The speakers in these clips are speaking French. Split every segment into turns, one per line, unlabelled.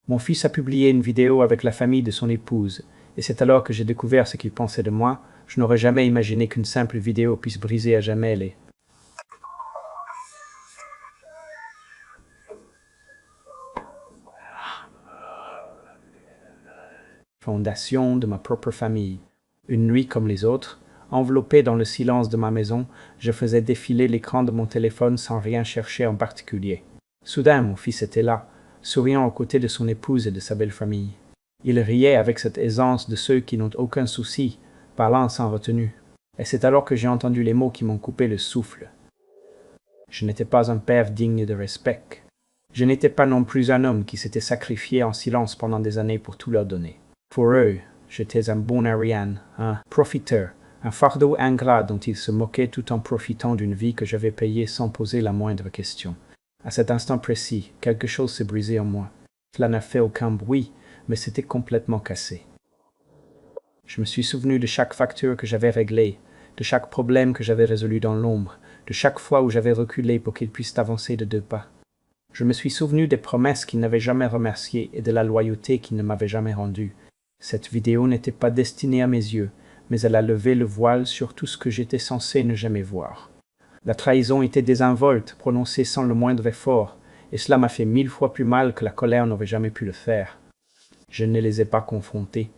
Mon fils a publié une vidéo avec la famille de son épouse, et c'est alors que j'ai découvert ce qu'il pensait de moi. Je n'aurais jamais imaginé qu'une simple vidéo puisse briser à jamais les fondations de ma propre famille. Une nuit comme les autres, enveloppé dans le silence de ma maison, je faisais défiler l'écran de mon téléphone sans rien chercher en particulier. Soudain, mon fils était là, souriant aux côtés de son épouse et de sa belle famille. Il riait avec cette aisance de ceux qui n'ont aucun souci, parlant sans retenue. Et c'est alors que j'ai entendu les mots qui m'ont coupé le souffle. Je n'étais pas un père digne de respect. Je n'étais pas non plus un homme qui s'était sacrifié en silence pendant des années pour tout leur donner. Pour eux, j'étais un bon Ariane, un profiteur, un fardeau ingrat dont ils se moquaient tout en profitant d'une vie que j'avais payée sans poser la moindre question. À cet instant précis, quelque chose s'est brisé en moi. Cela n'a fait aucun bruit, mais c'était complètement cassé. Je me suis souvenu de chaque facture que j'avais réglée, de chaque problème que j'avais résolu dans l'ombre, de chaque fois où j'avais reculé pour qu'ils puissent avancer de 2 pas. Je me suis souvenu des promesses qu'ils n'avaient jamais remerciées et de la loyauté qu'ils ne m'avaient jamais rendue. Cette vidéo n'était pas destinée à mes yeux, mais elle a levé le voile sur tout ce que j'étais censé ne jamais voir. La trahison était désinvolte, prononcée sans le moindre effort, et cela m'a fait 1000 fois plus mal que la colère n'aurait jamais pu le faire. Je ne les ai pas confrontés.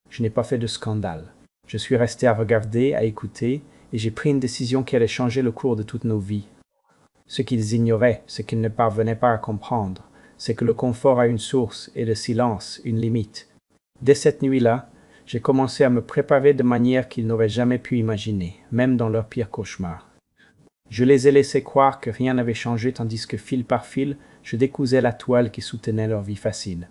Je n'ai pas fait de scandale. Je suis resté à regarder, à écouter, et j'ai pris une décision qui allait changer le cours de toutes nos vies. Ce qu'ils ignoraient, ce qu'ils ne parvenaient pas à comprendre, c'est que le confort a une source et le silence une limite. Dès cette nuit-là, j'ai commencé à me préparer de manière qu'ils n'auraient jamais pu imaginer, même dans leurs pires cauchemars. Je les ai laissés croire que rien n'avait changé tandis que fil par fil, je décousais la toile qui soutenait leur vie facile.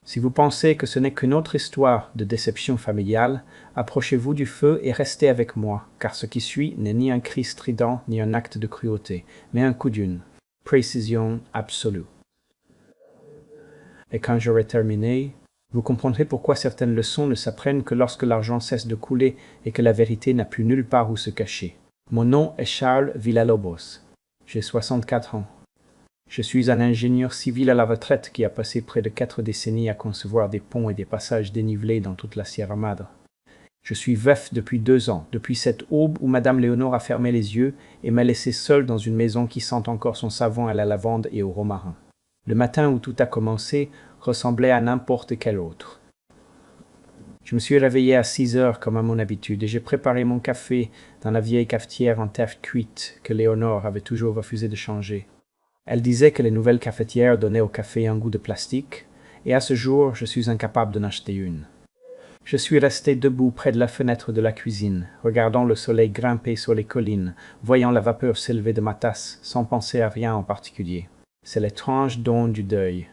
Si vous pensez que ce n'est qu'une autre histoire de déception familiale, approchez-vous du feu et restez avec moi, car ce qui suit n'est ni un cri strident ni un acte de cruauté, mais un coup d'une précision absolue. Et quand j'aurai terminé, vous comprendrez pourquoi certaines leçons ne s'apprennent que lorsque l'argent cesse de couler et que la vérité n'a plus nulle part où se cacher. Mon nom est Charles Villalobos. J'ai 64 ans. Je suis un ingénieur civil à la retraite qui a passé près de 4 décennies à concevoir des ponts et des passages dénivelés dans toute la Sierra Madre. Je suis veuf depuis 2 ans, depuis cette aube où Madame Léonore a fermé les yeux et m'a laissé seul dans une maison qui sent encore son savon à la lavande et au romarin. Le matin où tout a commencé ressemblait à n'importe quel autre. Je me suis réveillé à 6 heures comme à mon habitude et j'ai préparé mon café dans la vieille cafetière en terre cuite que Léonore avait toujours refusé de changer. Elle disait que les nouvelles cafetières donnaient au café un goût de plastique, et à ce jour, je suis incapable d'en acheter une. Je suis resté debout près de la fenêtre de la cuisine, regardant le soleil grimper sur les collines, voyant la vapeur s'élever de ma tasse, sans penser à rien en particulier. C'est l'étrange don du deuil.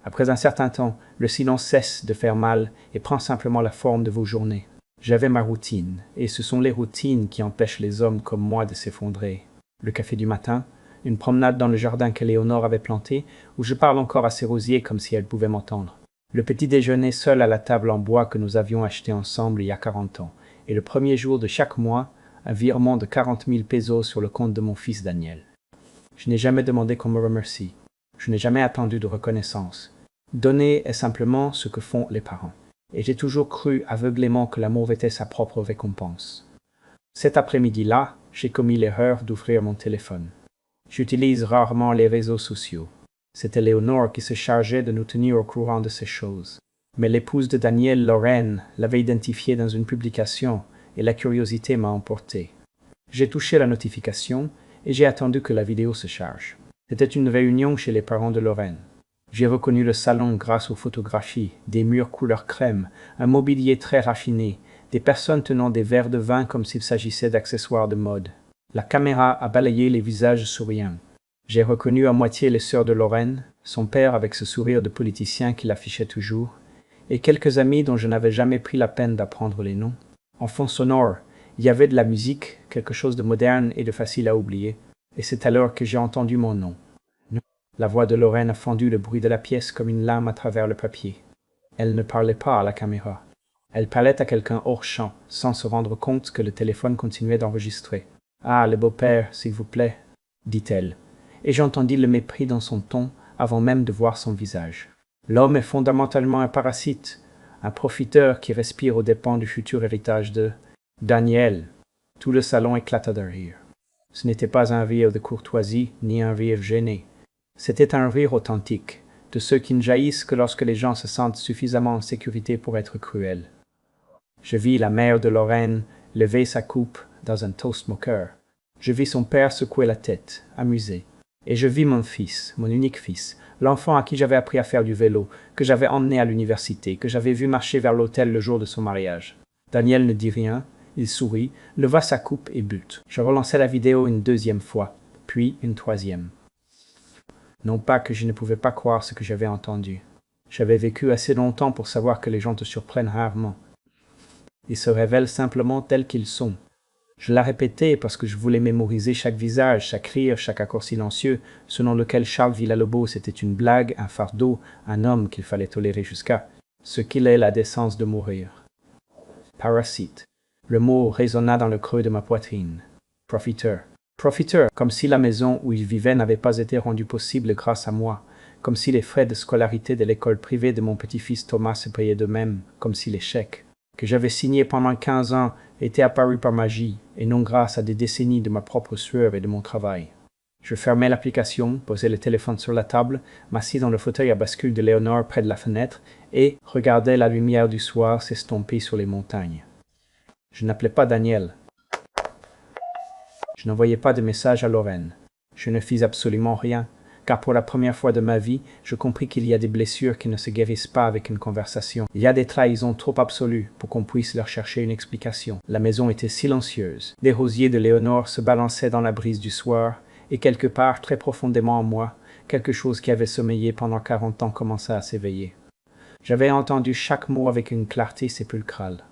Après un certain temps, le silence cesse de faire mal et prend simplement la forme de vos journées. J'avais ma routine, et ce sont les routines qui empêchent les hommes comme moi de s'effondrer. Le café du matin, une promenade dans le jardin que Léonore avait planté, où je parle encore à ses rosiers comme si elle pouvait m'entendre. Le petit déjeuner seul à la table en bois que nous avions acheté ensemble il y a 40 ans, et le premier jour de chaque mois, un virement de 40 000 pesos sur le compte de mon fils Daniel. Je n'ai jamais demandé qu'on me remercie. Je n'ai jamais attendu de reconnaissance. Donner est simplement ce que font les parents. Et j'ai toujours cru aveuglément que l'amour était sa propre récompense. Cet après-midi-là, j'ai commis l'erreur d'ouvrir mon téléphone. J'utilise rarement les réseaux sociaux. C'était Léonore qui se chargeait de nous tenir au courant de ces choses. Mais l'épouse de Daniel, Lorraine, l'avait identifié dans une publication et la curiosité m'a emporté. J'ai touché la notification et j'ai attendu que la vidéo se charge. C'était une réunion chez les parents de Lorraine. J'ai reconnu le salon grâce aux photographies, des murs couleur crème, un mobilier très raffiné, des personnes tenant des verres de vin comme s'il s'agissait d'accessoires de mode. La caméra a balayé les visages souriants. J'ai reconnu à moitié les sœurs de Lorraine, son père avec ce sourire de politicien qu'il affichait toujours, et quelques amis dont je n'avais jamais pris la peine d'apprendre les noms. En fond sonore, il y avait de la musique, quelque chose de moderne et de facile à oublier, et c'est alors que j'ai entendu mon nom. La voix de Lorraine a fendu le bruit de la pièce comme une lame à travers le papier. Elle ne parlait pas à la caméra. Elle parlait à quelqu'un hors champ, sans se rendre compte que le téléphone continuait d'enregistrer. « Ah, le beau-père, s'il vous plaît, dit-elle. Et j'entendis le mépris dans son ton, avant même de voir son visage. L'homme est fondamentalement un parasite, un profiteur qui respire aux dépens du futur héritage de Daniel. Tout le salon éclata de rire. Ce n'était pas un rire de courtoisie, ni un rire gêné. C'était un rire authentique, de ceux qui ne jaillissent que lorsque les gens se sentent suffisamment en sécurité pour être cruels. Je vis la mère de Lorraine lever sa coupe dans un toast moqueur. Je vis son père secouer la tête, amusé. Et je vis mon fils, mon unique fils, l'enfant à qui j'avais appris à faire du vélo, que j'avais emmené à l'université, que j'avais vu marcher vers l'hôtel le jour de son mariage. Daniel ne dit rien, il sourit, leva sa coupe et but. Je relançai la vidéo une deuxième fois, puis une troisième. Non pas que je ne pouvais pas croire ce que j'avais entendu. J'avais vécu assez longtemps pour savoir que les gens te surprennent rarement. Ils se révèlent simplement tels qu'ils sont. Je la répétais parce que je voulais mémoriser chaque visage, chaque rire, chaque accord silencieux, selon lequel Charles Villalobos était une blague, un fardeau, un homme qu'il fallait tolérer jusqu'à ce qu'il ait la décence de mourir. Parasite. Le mot résonna dans le creux de ma poitrine. Profiteur. Profiteur, comme si la maison où il vivait n'avait pas été rendue possible grâce à moi, comme si les frais de scolarité de l'école privée de mon petit-fils Thomas se payaient d'eux-mêmes, comme si les chèques que j'avais signés pendant 15 ans étaient apparus par magie, et non grâce à des décennies de ma propre sueur et de mon travail. Je fermai l'application, posai le téléphone sur la table, m'assis dans le fauteuil à bascule de Léonore près de la fenêtre, et regardai la lumière du soir s'estomper sur les montagnes. Je n'appelais pas Daniel. Je n'envoyais pas de message à Lorraine. Je ne fis absolument rien, car pour la première fois de ma vie, je compris qu'il y a des blessures qui ne se guérissent pas avec une conversation. Il y a des trahisons trop absolues pour qu'on puisse leur chercher une explication. La maison était silencieuse. Les rosiers de Léonore se balançaient dans la brise du soir, et quelque part, très profondément en moi, quelque chose qui avait sommeillé pendant 40 ans commença à s'éveiller. J'avais entendu chaque mot avec une clarté sépulcrale.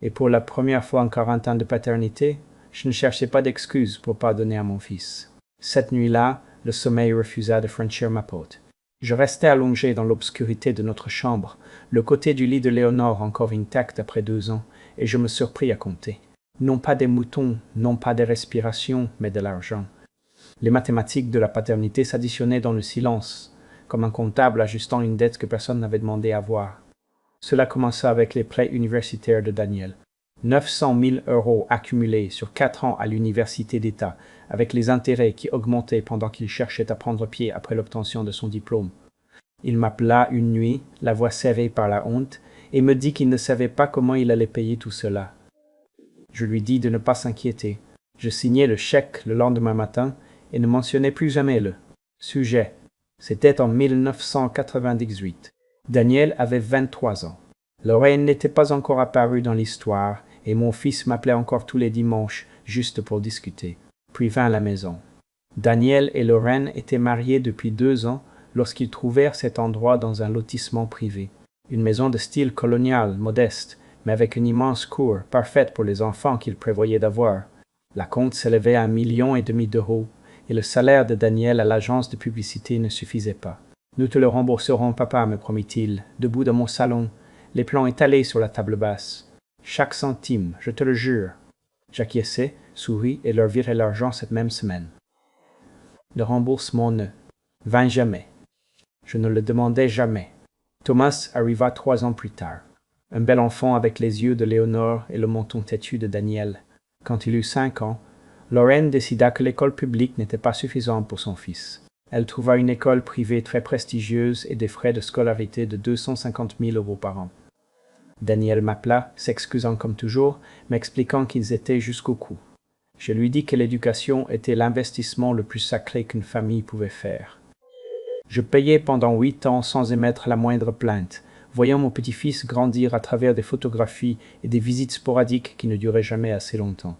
Et pour la première fois en 40 ans de paternité, je ne cherchais pas d'excuses pour pardonner à mon fils. Cette nuit-là, le sommeil refusa de franchir ma porte. Je restai allongé dans l'obscurité de notre chambre, le côté du lit de Léonore encore intact après 2 ans, et je me surpris à compter. Non pas des moutons, non pas des respirations, mais de l'argent. Les mathématiques de la paternité s'additionnaient dans le silence, comme un comptable ajustant une dette que personne n'avait demandé à voir. Cela commença avec les prêts universitaires de Daniel. 900 000 € accumulés sur 4 ans à l'université d'État, avec les intérêts qui augmentaient pendant qu'il cherchait à prendre pied après l'obtention de son diplôme. Il m'appela une nuit, la voix serrée par la honte, et me dit qu'il ne savait pas comment il allait payer tout cela. Je lui dis de ne pas s'inquiéter. Je signai le chèque le lendemain matin et ne mentionnai plus jamais le sujet. C'était en 1998. Daniel avait 23 ans. Lorraine n'était pas encore apparue dans l'histoire, et mon fils m'appelait encore tous les dimanches, juste pour discuter. Puis vint la maison. Daniel et Lorraine étaient mariés depuis 2 ans lorsqu'ils trouvèrent cet endroit dans un lotissement privé. Une maison de style colonial, modeste, mais avec une immense cour, parfaite pour les enfants qu'ils prévoyaient d'avoir. La compte s'élevait à 1,5 million d'euros, et le salaire de Daniel à l'agence de publicité ne suffisait pas. « Nous te le rembourserons, papa, me promit-il, debout dans mon salon, les plans étalés sur la table basse. Chaque centime, je te le jure. » J'acquiesçai, souris et leur virai l'argent cette même semaine. Le remboursement ne vint jamais. Je ne le demandai jamais. Thomas arriva 3 ans plus tard. Un bel enfant avec les yeux de Léonore et le menton têtu de Daniel. Quand il eut 5 ans, Lorraine décida que l'école publique n'était pas suffisante pour son fils. Elle trouva une école privée très prestigieuse et des frais de scolarité de 250 000 € par an. Daniel m'appela, s'excusant comme toujours, m'expliquant qu'ils étaient jusqu'au cou. Je lui dis que l'éducation était l'investissement le plus sacré qu'une famille pouvait faire. Je payai pendant 8 ans sans émettre la moindre plainte, voyant mon petit-fils grandir à travers des photographies et des visites sporadiques qui ne duraient jamais assez longtemps.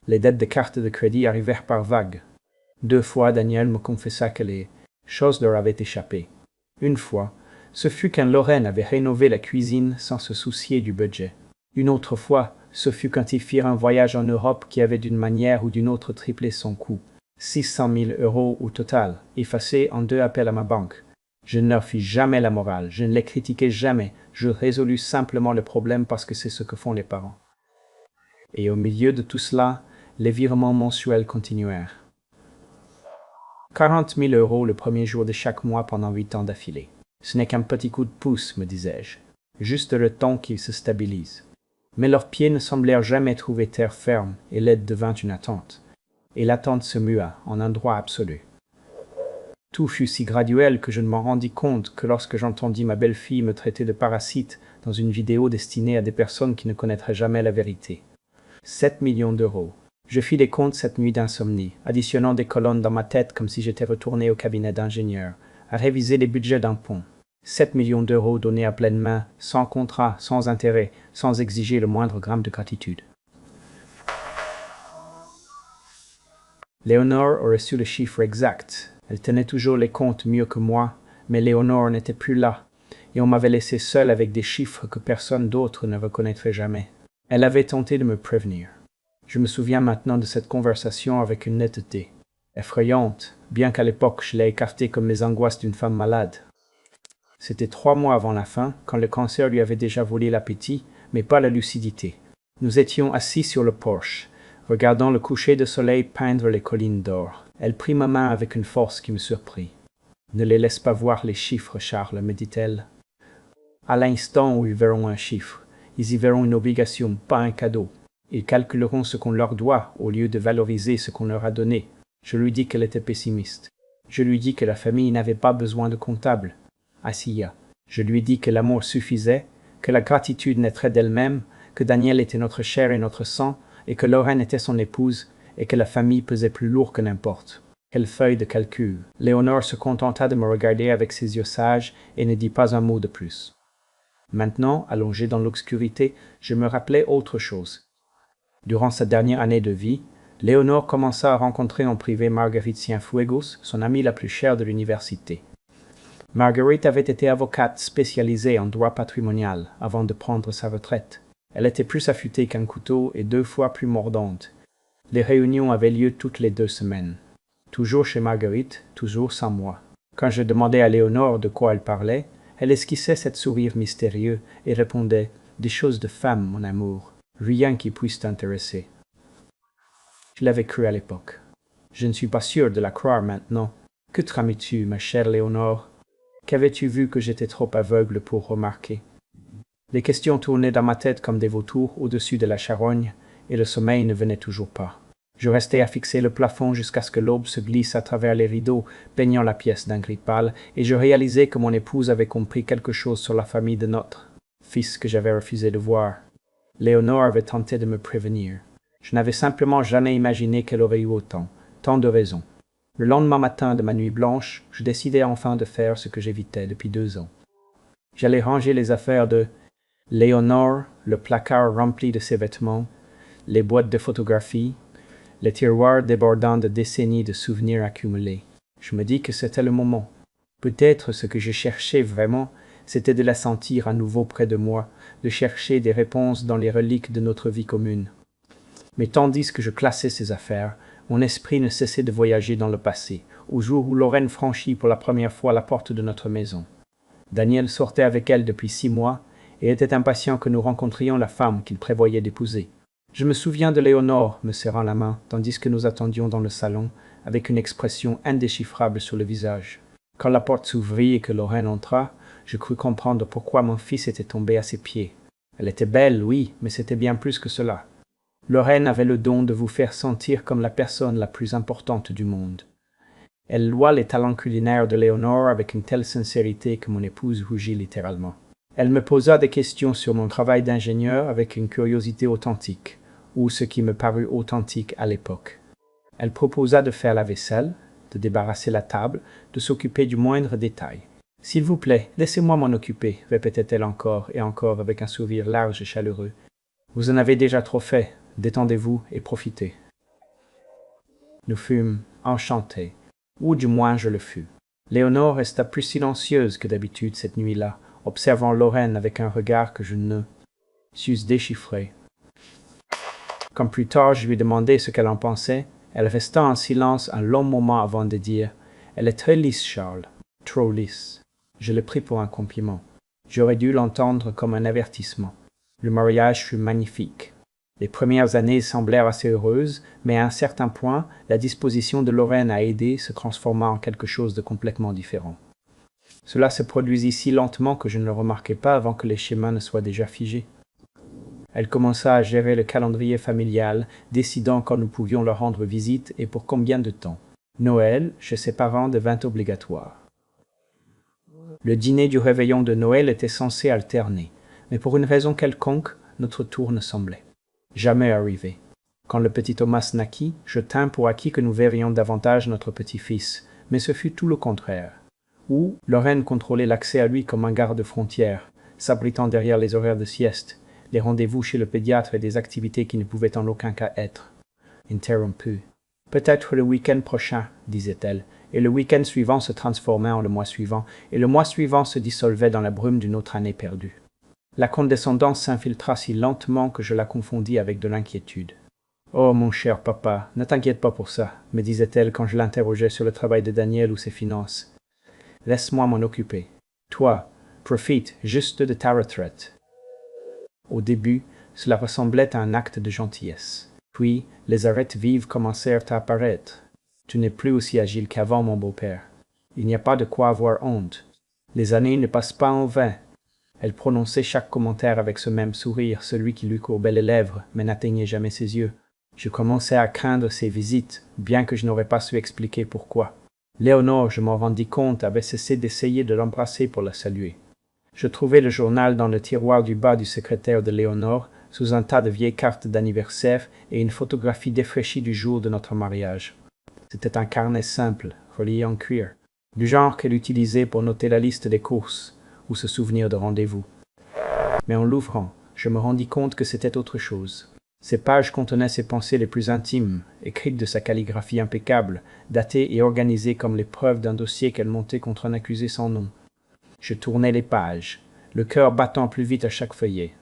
Les dettes de carte de crédit arrivèrent par vagues. 2 fois, Daniel me confessa que les choses leur avaient échappé. Une fois, ce fut quand Lorraine avait rénové la cuisine sans se soucier du budget. Une autre fois, ce fut quand ils firent un voyage en Europe qui avait d'une manière ou d'une autre triplé son coût. 600 000 € au total, effacés en 2 appels à ma banque. Je ne leur fis jamais la morale, je ne les critiquai jamais, je résolus simplement le problème parce que c'est ce que font les parents. Et au milieu de tout cela, les virements mensuels continuèrent. 40 000 euros le premier jour de chaque mois pendant 8 ans d'affilée. Ce n'est qu'un petit coup de pouce, me disais-je. Juste le temps qu'ils se stabilisent. Mais leurs pieds ne semblèrent jamais trouver terre ferme, et l'aide devint une attente. Et l'attente se mua en un droit absolu. Tout fut si graduel que je ne m'en rendis compte que lorsque j'entendis ma belle-fille me traiter de parasite dans une vidéo destinée à des personnes qui ne connaîtraient jamais la vérité. 7 millions d'euros. Je fis des comptes cette nuit d'insomnie, additionnant des colonnes dans ma tête comme si j'étais retourné au cabinet d'ingénieur, à réviser les budgets d'un pont. 7 millions d'euros donnés à pleine main, sans contrat, sans intérêt, sans exiger le moindre gramme de gratitude. Léonore aurait su le chiffre exact. Elle tenait toujours les comptes mieux que moi, mais Léonore n'était plus là, et on m'avait laissé seul avec des chiffres que personne d'autre ne reconnaîtrait jamais. Elle avait tenté de me prévenir. Je me souviens maintenant de cette conversation avec une netteté effrayante, bien qu'à l'époque je l'ai écartée comme les angoisses d'une femme malade. C'était 3 mois avant la fin, quand le cancer lui avait déjà volé l'appétit, mais pas la lucidité. Nous étions assis sur le porche, regardant le coucher de soleil peindre les collines d'or. Elle prit ma main avec une force qui me surprit. « Ne les laisse pas voir les chiffres, Charles, me dit-elle. À l'instant où ils verront un chiffre, ils y verront une obligation, pas un cadeau. Ils calculeront ce qu'on leur doit au lieu de valoriser ce qu'on leur a donné. » Je lui dis qu'elle était pessimiste. Je lui dis que la famille n'avait pas besoin de comptable. Assia. Je lui dis que l'amour suffisait, que la gratitude naîtrait d'elle-même, que Daniel était notre chair et notre sang, et que Lorraine était son épouse, et que la famille pesait plus lourd que n'importe. Quelle feuille de calcul. Léonore se contenta de me regarder avec ses yeux sages et ne dit pas un mot de plus. Maintenant, allongé dans l'obscurité, je me rappelais autre chose. Durant sa dernière année de vie, Léonore commença à rencontrer en privé Marguerite Cienfuegos, son amie la plus chère de l'université. Marguerite avait été avocate spécialisée en droit patrimonial avant de prendre sa retraite. Elle était plus affûtée qu'un couteau et 2 fois plus mordante. Les réunions avaient lieu toutes les 2 semaines. Toujours chez Marguerite, toujours sans moi. Quand je demandais à Léonore de quoi elle parlait, elle esquissait cet sourire mystérieux et répondait « Des choses de femme, mon amour, rien qui puisse t'intéresser. » Je l'avais cru à l'époque. Je ne suis pas sûr de la croire maintenant. Que tramais-tu, ma chère Léonore? Qu'avais-tu vu que j'étais trop aveugle pour remarquer? Les questions tournaient dans ma tête comme des vautours au-dessus de la charogne, et le sommeil ne venait toujours pas. Je restais à fixer le plafond jusqu'à ce que l'aube se glisse à travers les rideaux, baignant la pièce d'un gris pâle, et je réalisais que mon épouse avait compris quelque chose sur la famille de notre fils que j'avais refusé de voir. Léonore avait tenté de me prévenir. Je n'avais simplement jamais imaginé qu'elle aurait eu tant de raisons. Le lendemain matin de ma nuit blanche, je décidai enfin de faire ce que j'évitais depuis 2 ans. J'allais ranger les affaires de Léonore, le placard rempli de ses vêtements, les boîtes de photographies, les tiroirs débordant de décennies de souvenirs accumulés. Je me dis que c'était le moment. Peut-être ce que je cherchais vraiment, c'était de la sentir à nouveau près de moi, de chercher des réponses dans les reliques de notre vie commune. Mais tandis que je classais ces affaires, mon esprit ne cessait de voyager dans le passé, au jour où Lorraine franchit pour la première fois la porte de notre maison. Daniel sortait avec elle depuis 6 mois et était impatient que nous rencontrions la femme qu'il prévoyait d'épouser. Je me souviens de Léonore me serrant la main, tandis que nous attendions dans le salon, avec une expression indéchiffrable sur le visage. Quand la porte s'ouvrit et que Lorraine entra, je crus comprendre pourquoi mon fils était tombé à ses pieds. Elle était belle, oui, mais c'était bien plus que cela. Lorraine avait le don de vous faire sentir comme la personne la plus importante du monde. Elle loua les talents culinaires de Léonore avec une telle sincérité que mon épouse rougit littéralement. Elle me posa des questions sur mon travail d'ingénieur avec une curiosité authentique, ou ce qui me parut authentique à l'époque. Elle proposa de faire la vaisselle, de débarrasser la table, de s'occuper du moindre détail. « S'il vous plaît, laissez-moi m'en occuper », répétait-elle encore et encore avec un sourire large et chaleureux. « Vous en avez déjà trop fait. Détendez-vous et profitez. » Nous fûmes enchantés, ou du moins je le fus. Léonore resta plus silencieuse que d'habitude cette nuit-là, observant Lorraine avec un regard que je ne sus déchiffrer. Quand plus tard je lui demandai ce qu'elle en pensait, elle resta en silence un long moment avant de dire « Elle est très lisse, Charles, trop lisse. » Je le pris pour un compliment. J'aurais dû l'entendre comme un avertissement. Le mariage fut magnifique. Les premières années semblèrent assez heureuses, mais à un certain point, la disposition de Lorraine à aider se transforma en quelque chose de complètement différent. Cela se produisit si lentement que je ne le remarquai pas avant que les schémas ne soient déjà figés. Elle commença à gérer le calendrier familial, décidant quand nous pouvions leur rendre visite et pour combien de temps. Noël, chez ses parents, devint obligatoire. Le dîner du réveillon de Noël était censé alterner, mais pour une raison quelconque, notre tour ne semblait jamais arriver. Quand le petit Thomas naquit, je tins pour acquis que nous verrions davantage notre petit-fils, mais ce fut tout le contraire. Où Lorraine contrôlait l'accès à lui comme un garde-frontière, s'abritant derrière les horaires de sieste, les rendez-vous chez le pédiatre et des activités qui ne pouvaient en aucun cas être interrompues. Peut-être le week-end prochain, disait-elle, et le week-end suivant se transformait en le mois suivant, et le mois suivant se dissolvait dans la brume d'une autre année perdue. La condescendance s'infiltra si lentement que je la confondis avec de l'inquiétude. « Oh, mon cher papa, ne t'inquiète pas pour ça, me disait-elle quand je l'interrogeais sur le travail de Daniel ou ses finances. Laisse-moi m'en occuper. Toi, profite juste de ta retraite. » Au début, cela ressemblait à un acte de gentillesse. Puis, les arêtes vives commencèrent à apparaître. « Tu n'es plus aussi agile qu'avant, mon beau-père. Il n'y a pas de quoi avoir honte. Les années ne passent pas en vain. » Elle prononçait chaque commentaire avec ce même sourire, celui qui lui courbait les lèvres, mais n'atteignait jamais ses yeux. Je commençais à craindre ses visites, bien que je n'aurais pas su expliquer pourquoi. Léonore, je m'en rendis compte, avait cessé d'essayer de l'embrasser pour la saluer. Je trouvai le journal dans le tiroir du bas du secrétaire de Léonore, sous un tas de vieilles cartes d'anniversaire et une photographie défraîchie du jour de notre mariage. C'était un carnet simple, relié en cuir, du genre qu'elle utilisait pour noter la liste des courses ou se souvenir de rendez-vous. Mais en l'ouvrant, je me rendis compte que c'était autre chose. Ces pages contenaient ses pensées les plus intimes, écrites de sa calligraphie impeccable, datées et organisées comme les preuves d'un dossier qu'elle montait contre un accusé sans nom. Je tournais les pages, le cœur battant plus vite à chaque feuillet.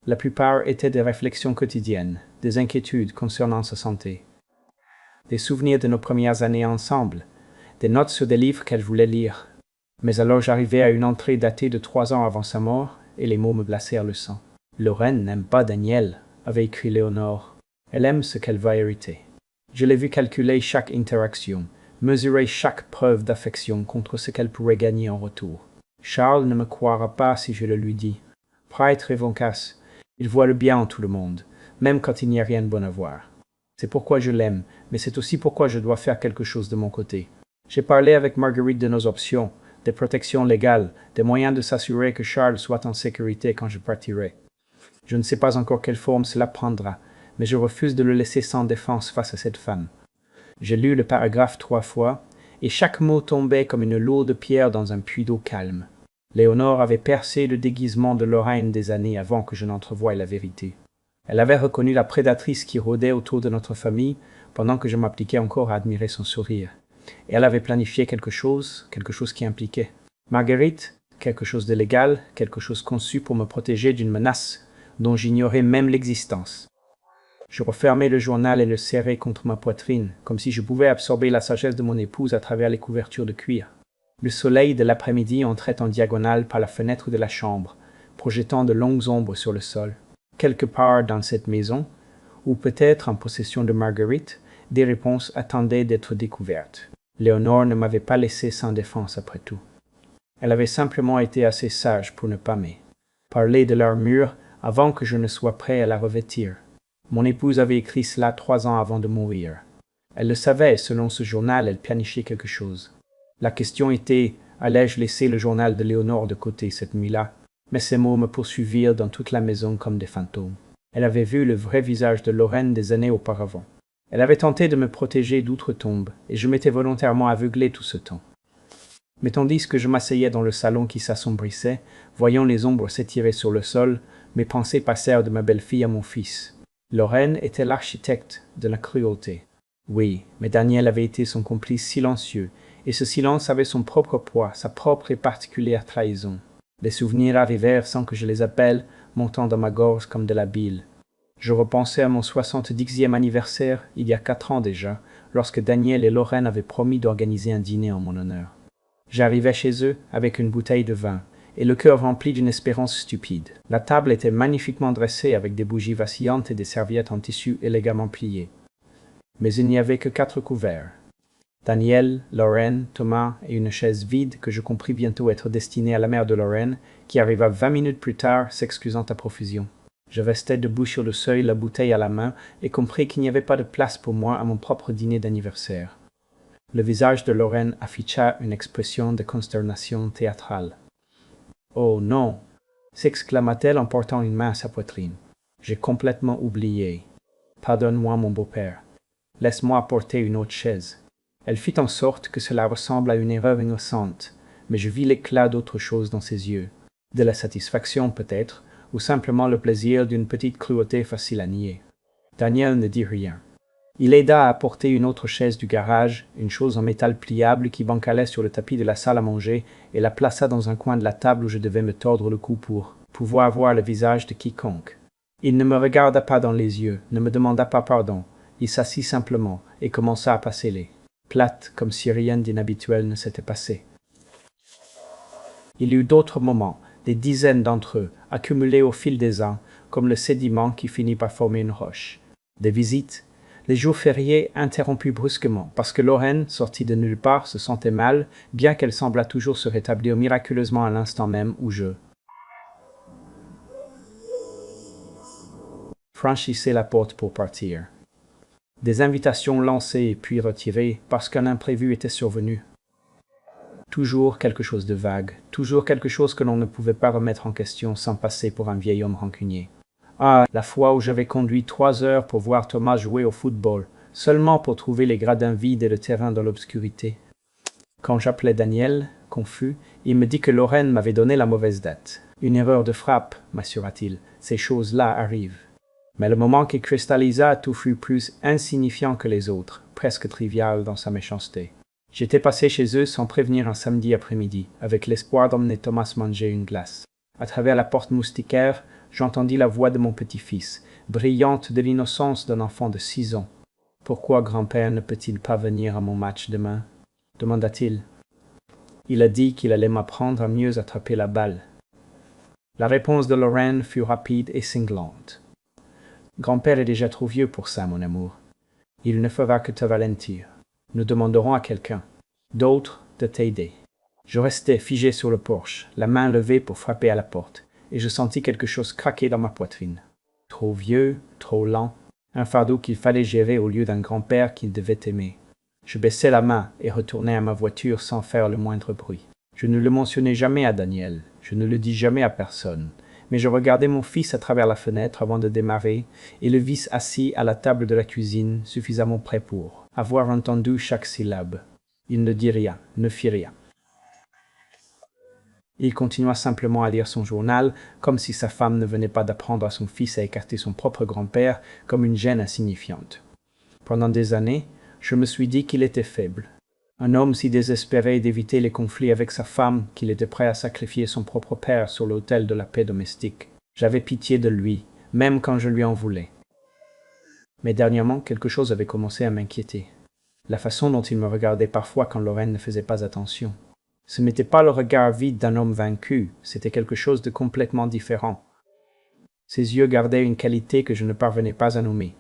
La plupart étaient des réflexions quotidiennes, des inquiétudes concernant sa santé, des souvenirs de nos premières années ensemble, des notes sur des livres qu'elle voulait lire. Mais alors j'arrivai à une entrée datée de 3 ans avant sa mort, et les mots me glacèrent le sang. « Lorraine n'aime pas Daniel », avait écrit Léonore. « Elle aime ce qu'elle va hériter. » Je l'ai vu calculer chaque interaction, mesurer chaque preuve d'affection contre ce qu'elle pourrait gagner en retour. Charles ne me croira pas si je le lui dis. Prêtre et Voncas, il voit le bien en tout le monde, même quand il n'y a rien de bon à voir. C'est pourquoi je l'aime, mais c'est aussi pourquoi je dois faire quelque chose de mon côté. J'ai parlé avec Marguerite de nos options, des protections légales, des moyens de s'assurer que Charles soit en sécurité quand je partirai. Je ne sais pas encore quelle forme cela prendra, mais je refuse de le laisser sans défense face à cette femme. J'ai lu le paragraphe 3 fois, et chaque mot tombait comme une lourde pierre dans un puits d'eau calme. Léonore avait percé le déguisement de Lorraine des années avant que je n'entrevoie la vérité. Elle avait reconnu la prédatrice qui rôdait autour de notre famille, pendant que je m'appliquais encore à admirer son sourire. Et elle avait planifié quelque chose qui impliquait Marguerite, quelque chose de légal, quelque chose conçu pour me protéger d'une menace dont j'ignorais même l'existence. Je refermai le journal et le serrai contre ma poitrine, comme si je pouvais absorber la sagesse de mon épouse à travers les couvertures de cuir. Le soleil de l'après-midi entrait en diagonale par la fenêtre de la chambre, projetant de longues ombres sur le sol. Quelque part dans cette maison, ou peut-être en possession de Marguerite, des réponses attendaient d'être découvertes. Léonore ne m'avait pas laissé sans défense après tout. Elle avait simplement été assez sage pour ne pas parler de l'armure avant que je ne sois prêt à la revêtir. Mon épouse avait écrit cela 3 ans avant de mourir. Elle le savait, selon ce journal, elle planifiait quelque chose. La question était, allais-je laisser le journal de Léonore de côté cette nuit-là? Mais ces mots me poursuivirent dans toute la maison comme des fantômes. Elle avait vu le vrai visage de Lorraine des années auparavant. Elle avait tenté de me protéger d'outre-tombe, et je m'étais volontairement aveuglé tout ce temps. Mais tandis que je m'asseyais dans le salon qui s'assombrissait, voyant les ombres s'étirer sur le sol, mes pensées passèrent de ma belle-fille à mon fils. Lorraine était l'architecte de la cruauté. Oui, mais Daniel avait été son complice silencieux, et ce silence avait son propre poids, sa propre et particulière trahison. Les souvenirs arrivèrent sans que je les appelle, montant dans ma gorge comme de la bile. Je repensais à mon 70e anniversaire, il y a 4 ans déjà, lorsque Daniel et Lorraine avaient promis d'organiser un dîner en mon honneur. J'arrivais chez eux avec une bouteille de vin, et le cœur rempli d'une espérance stupide. La table était magnifiquement dressée avec des bougies vacillantes et des serviettes en tissu élégamment pliées. Mais il n'y avait que 4 couverts. Daniel, Lorraine, Thomas et une chaise vide que je compris bientôt être destinée à la mère de Lorraine, qui arriva 20 minutes plus tard, s'excusant à profusion. Je restais debout sur le seuil, la bouteille à la main, et compris qu'il n'y avait pas de place pour moi à mon propre dîner d'anniversaire. Le visage de Lorraine afficha une expression de consternation théâtrale. « Oh non !» s'exclama-t-elle en portant une main à sa poitrine. « J'ai complètement oublié. Pardonne-moi, mon beau-père. Laisse-moi apporter une autre chaise. » Elle fit en sorte que cela ressemble à une erreur innocente, mais je vis l'éclat d'autre chose dans ses yeux, de la satisfaction peut-être, ou simplement le plaisir d'une petite cruauté facile à nier. Daniel ne dit rien. Il aida à apporter une autre chaise du garage, une chose en métal pliable qui bancalait sur le tapis de la salle à manger, et la plaça dans un coin de la table où je devais me tordre le cou pour pouvoir voir le visage de quiconque. Il ne me regarda pas dans les yeux, ne me demanda pas pardon. Il s'assit simplement et commença à passer les plate comme si rien d'inhabituel ne s'était passé. Il y eut d'autres moments, des dizaines d'entre eux, accumulés au fil des ans, comme le sédiment qui finit par former une roche. Des visites, les jours fériés interrompus brusquement, parce que Lorraine, sortie de nulle part, se sentait mal, bien qu'elle semblât toujours se rétablir miraculeusement à l'instant même où je franchissais la porte pour partir. Des invitations lancées puis retirées parce qu'un imprévu était survenu. Toujours quelque chose de vague, toujours quelque chose que l'on ne pouvait pas remettre en question sans passer pour un vieil homme rancunier. Ah, la fois où j'avais conduit 3 heures pour voir Thomas jouer au football, seulement pour trouver les gradins vides et le terrain dans l'obscurité. Quand j'appelais Daniel, confus, il me dit que Lorraine m'avait donné la mauvaise date. Une erreur de frappe, m'assura-t-il, ces choses-là arrivent. Mais le moment qui cristallisa tout fut plus insignifiant que les autres, presque trivial dans sa méchanceté. J'étais passé chez eux sans prévenir un samedi après-midi, avec l'espoir d'emmener Thomas manger une glace. À travers la porte moustiquaire, j'entendis la voix de mon petit-fils, brillante de l'innocence d'un enfant de 6 ans. « Pourquoi grand-père ne peut-il pas venir à mon match demain ?» demanda-t-il. Il a dit qu'il allait m'apprendre à mieux attraper la balle. La réponse de Lorraine fut rapide et cinglante. Grand-père est déjà trop vieux pour ça, mon amour. Il ne fera que te ralentir. Nous demanderons à quelqu'un, d'autre, de t'aider. Je restais figé sur le porche, la main levée pour frapper à la porte, et je sentis quelque chose craquer dans ma poitrine. Trop vieux, trop lent, un fardeau qu'il fallait gérer au lieu d'un grand-père qu'il devait aimer. Je baissai la main et retournai à ma voiture sans faire le moindre bruit. Je ne le mentionnai jamais à Daniel, je ne le dis jamais à personne. Mais je regardais mon fils à travers la fenêtre avant de démarrer, et le vis assis à la table de la cuisine, suffisamment près pour avoir entendu chaque syllabe. Il ne dit rien, ne fit rien. Il continua simplement à lire son journal, comme si sa femme ne venait pas d'apprendre à son fils à écarter son propre grand-père comme une gêne insignifiante. Pendant des années, je me suis dit qu'il était faible. Un homme si désespéré d'éviter les conflits avec sa femme qu'il était prêt à sacrifier son propre père sur l'autel de la paix domestique. J'avais pitié de lui, même quand je lui en voulais. Mais dernièrement, quelque chose avait commencé à m'inquiéter. La façon dont il me regardait parfois quand Lorraine ne faisait pas attention. Ce n'était pas le regard vide d'un homme vaincu, c'était quelque chose de complètement différent. Ses yeux gardaient une qualité que je ne parvenais pas à nommer.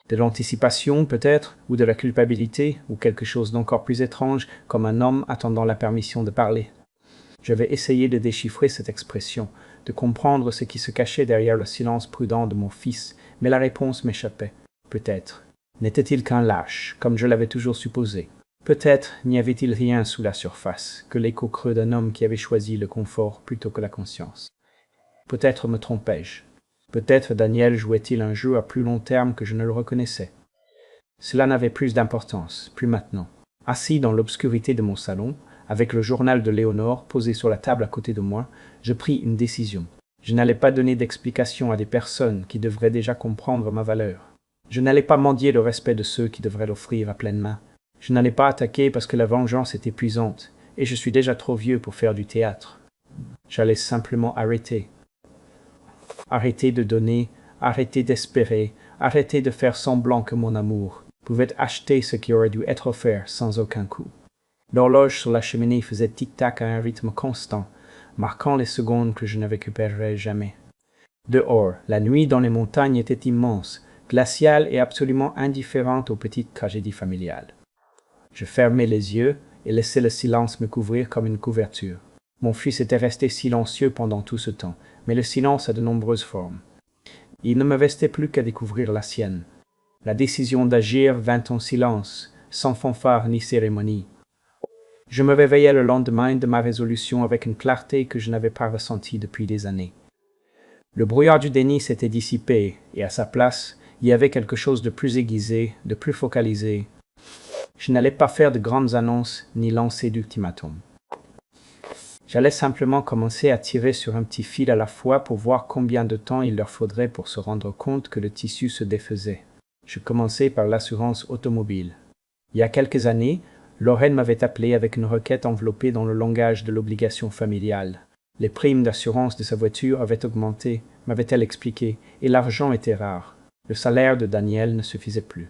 De l'anticipation peut-être, ou de la culpabilité, ou quelque chose d'encore plus étrange, comme un homme attendant la permission de parler. J'avais essayé de déchiffrer cette expression, de comprendre ce qui se cachait derrière le silence prudent de mon fils, mais la réponse m'échappait. Peut-être. N'était-il qu'un lâche, comme je l'avais toujours supposé? Peut-être n'y avait-il rien sous la surface, que l'écho creux d'un homme qui avait choisi le confort plutôt que la conscience. Peut-être me trompais-je. Peut-être Daniel jouait-il un jeu à plus long terme que je ne le reconnaissais. Cela n'avait plus d'importance, plus maintenant. Assis dans l'obscurité de mon salon, avec le journal de Léonore posé sur la table à côté de moi, je pris une décision. Je n'allais pas donner d'explication à des personnes qui devraient déjà comprendre ma valeur. Je n'allais pas mendier le respect de ceux qui devraient l'offrir à pleine main. Je n'allais pas attaquer parce que la vengeance est épuisante, et je suis déjà trop vieux pour faire du théâtre. J'allais simplement arrêter. Arrêter de donner, arrêter d'espérer, arrêter de faire semblant que mon amour pouvait acheter ce qui aurait dû être offert sans aucun coût. L'horloge sur la cheminée faisait tic-tac à un rythme constant. marquant les secondes que je ne récupérerai jamais. Dehors, la nuit dans les montagnes était immense, glaciale et absolument indifférente aux petites tragédies familiales. Je fermais les yeux et laissais le silence me couvrir comme une couverture. Mon fils était resté silencieux pendant tout ce temps, mais le silence a de nombreuses formes. Il ne me restait plus qu'à découvrir la sienne. La décision d'agir vint en silence, sans fanfare ni cérémonie. Je me réveillai le lendemain de ma résolution avec une clarté que je n'avais pas ressentie depuis des années. Le brouillard du déni s'était dissipé, et à sa place, il y avait quelque chose de plus aiguisé, de plus focalisé. Je n'allais pas faire de grandes annonces ni lancer d'ultimatums. J'allais simplement commencer à tirer sur un petit fil à la fois pour voir combien de temps il leur faudrait pour se rendre compte que le tissu se défaisait. Je commençais par l'assurance automobile. Il y a quelques années, Lorraine m'avait appelé avec une requête enveloppée dans le langage de l'obligation familiale. Les primes d'assurance de sa voiture avaient augmenté, m'avait-elle expliqué, et l'argent était rare. Le salaire de Daniel ne suffisait plus.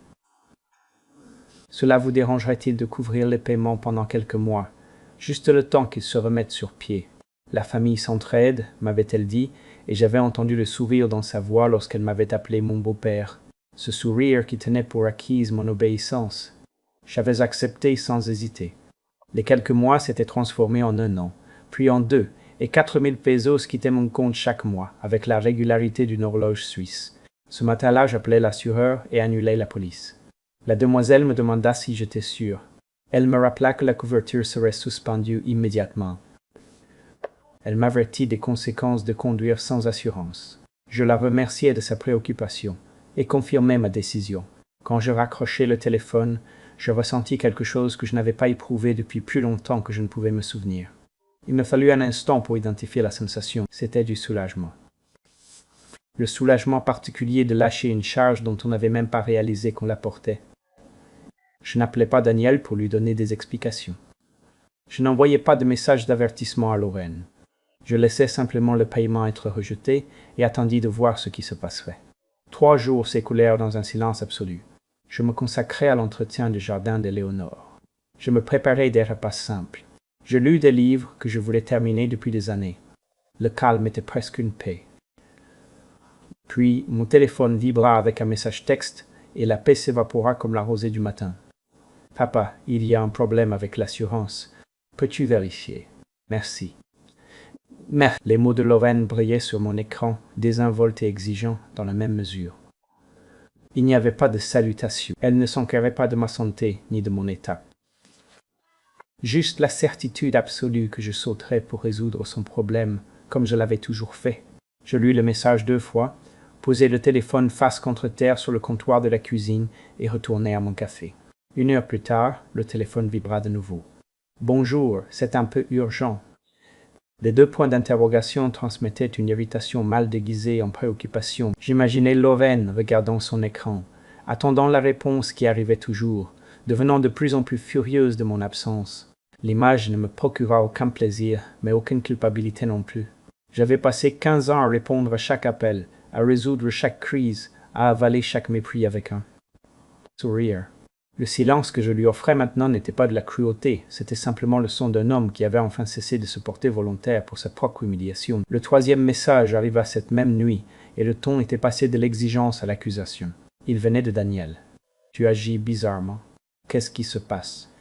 Cela vous dérangerait-il de couvrir les paiements pendant quelques mois, juste le temps qu'ils se remettent sur pied? La famille s'entraide, m'avait-elle dit, et j'avais entendu le sourire dans sa voix lorsqu'elle m'avait appelé mon beau-père, ce sourire qui tenait pour acquise mon obéissance. J'avais accepté sans hésiter. Les quelques mois s'étaient transformés en 1 an, puis en 2, et 4000 pesos quittaient mon compte chaque mois, avec la régularité d'une horloge suisse. Ce matin-là, j'appelai l'assureur et annulai la police. La demoiselle me demanda si j'étais sûr. Elle me rappela que la couverture serait suspendue immédiatement. Elle m'avertit des conséquences de conduire sans assurance. Je la remerciai de sa préoccupation et confirmai ma décision. Quand je raccrochai le téléphone, je ressentis quelque chose que je n'avais pas éprouvé depuis plus longtemps que je ne pouvais me souvenir. Il me fallut un instant pour identifier la sensation. C'était du soulagement. Le soulagement particulier de lâcher une charge dont on n'avait même pas réalisé qu'on la portait. Je n'appelais pas Daniel pour lui donner des explications. Je n'envoyais pas de message d'avertissement à Lorraine. Je laissais simplement le paiement être rejeté et attendis de voir ce qui se passerait. 3 jours s'écoulèrent dans un silence absolu. Je me consacrai à l'entretien du jardin d'Éléonore. Je me préparai des repas simples. Je lus des livres que je voulais terminer depuis des années. Le calme était presque une paix. Puis mon téléphone vibra avec un message texte et la paix s'évapora comme la rosée du matin. « Papa, il y a un problème avec l'assurance. Peux-tu vérifier? Merci. » Merde. Les mots de Lorraine brillaient sur mon écran, désinvoltes et exigeants dans la même mesure. Il n'y avait pas de salutation. Elle ne s'enquérait pas de ma santé ni de mon état. Juste la certitude absolue que je sauterais pour résoudre son problème, comme je l'avais toujours fait. Je lus le message 2 fois, posai le téléphone face contre terre sur le comptoir de la cuisine et retournai à mon café. 1 heure plus tard, le téléphone vibra de nouveau. « Bonjour, c'est un peu urgent. » Les 2 points d'interrogation transmettaient une irritation mal déguisée en préoccupation. J'imaginais Lorraine regardant son écran, attendant la réponse qui arrivait toujours, devenant de plus en plus furieuse de mon absence. L'image ne me procura aucun plaisir, mais aucune culpabilité non plus. J'avais passé 15 ans à répondre à chaque appel, à résoudre chaque crise, à avaler chaque mépris avec un sourire. Le silence que je lui offrais maintenant n'était pas de la cruauté, c'était simplement le son d'un homme qui avait enfin cessé de se porter volontaire pour sa propre humiliation. Le 3e message arriva cette même nuit, et le ton était passé de l'exigence à l'accusation. Il venait de Daniel. « Tu agis bizarrement. Qu'est-ce qui se passe ?»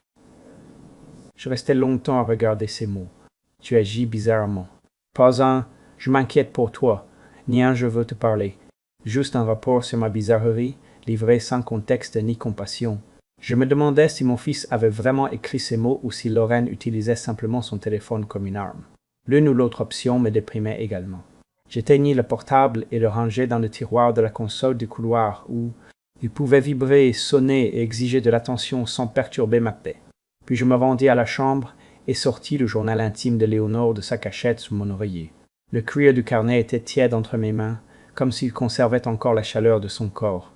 Je restai longtemps à regarder ces mots. « Tu agis bizarrement. » Pas un « je m'inquiète pour toi », ni un « je veux te parler ». Juste un rapport sur ma bizarrerie, livré sans contexte ni compassion. Je me demandais si mon fils avait vraiment écrit ces mots ou si Lorraine utilisait simplement son téléphone comme une arme. L'une ou l'autre option me déprimait également. J'éteignis le portable et le rangeai dans le tiroir de la console du couloir où il pouvait vibrer, sonner et exiger de l'attention sans perturber ma paix. Puis je me rendis à la chambre et sortis le journal intime de Léonore de sa cachette sous mon oreiller. Le cuir du carnet était tiède entre mes mains, comme s'il conservait encore la chaleur de son corps.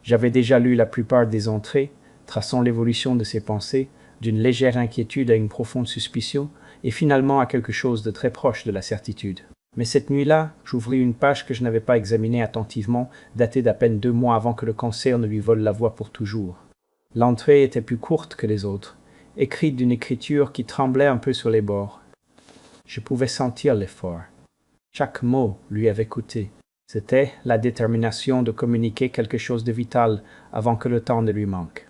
J'avais déjà lu la plupart des entrées, traçant l'évolution de ses pensées, d'une légère inquiétude à une profonde suspicion, et finalement à quelque chose de très proche de la certitude. Mais cette nuit-là, j'ouvris une page que je n'avais pas examinée attentivement, datée d'à peine 2 mois avant que le cancer ne lui vole la voix pour toujours. L'entrée était plus courte que les autres, écrite d'une écriture qui tremblait un peu sur les bords. Je pouvais sentir l'effort. Chaque mot lui avait coûté. C'était la détermination de communiquer quelque chose de vital avant que le temps ne lui manque.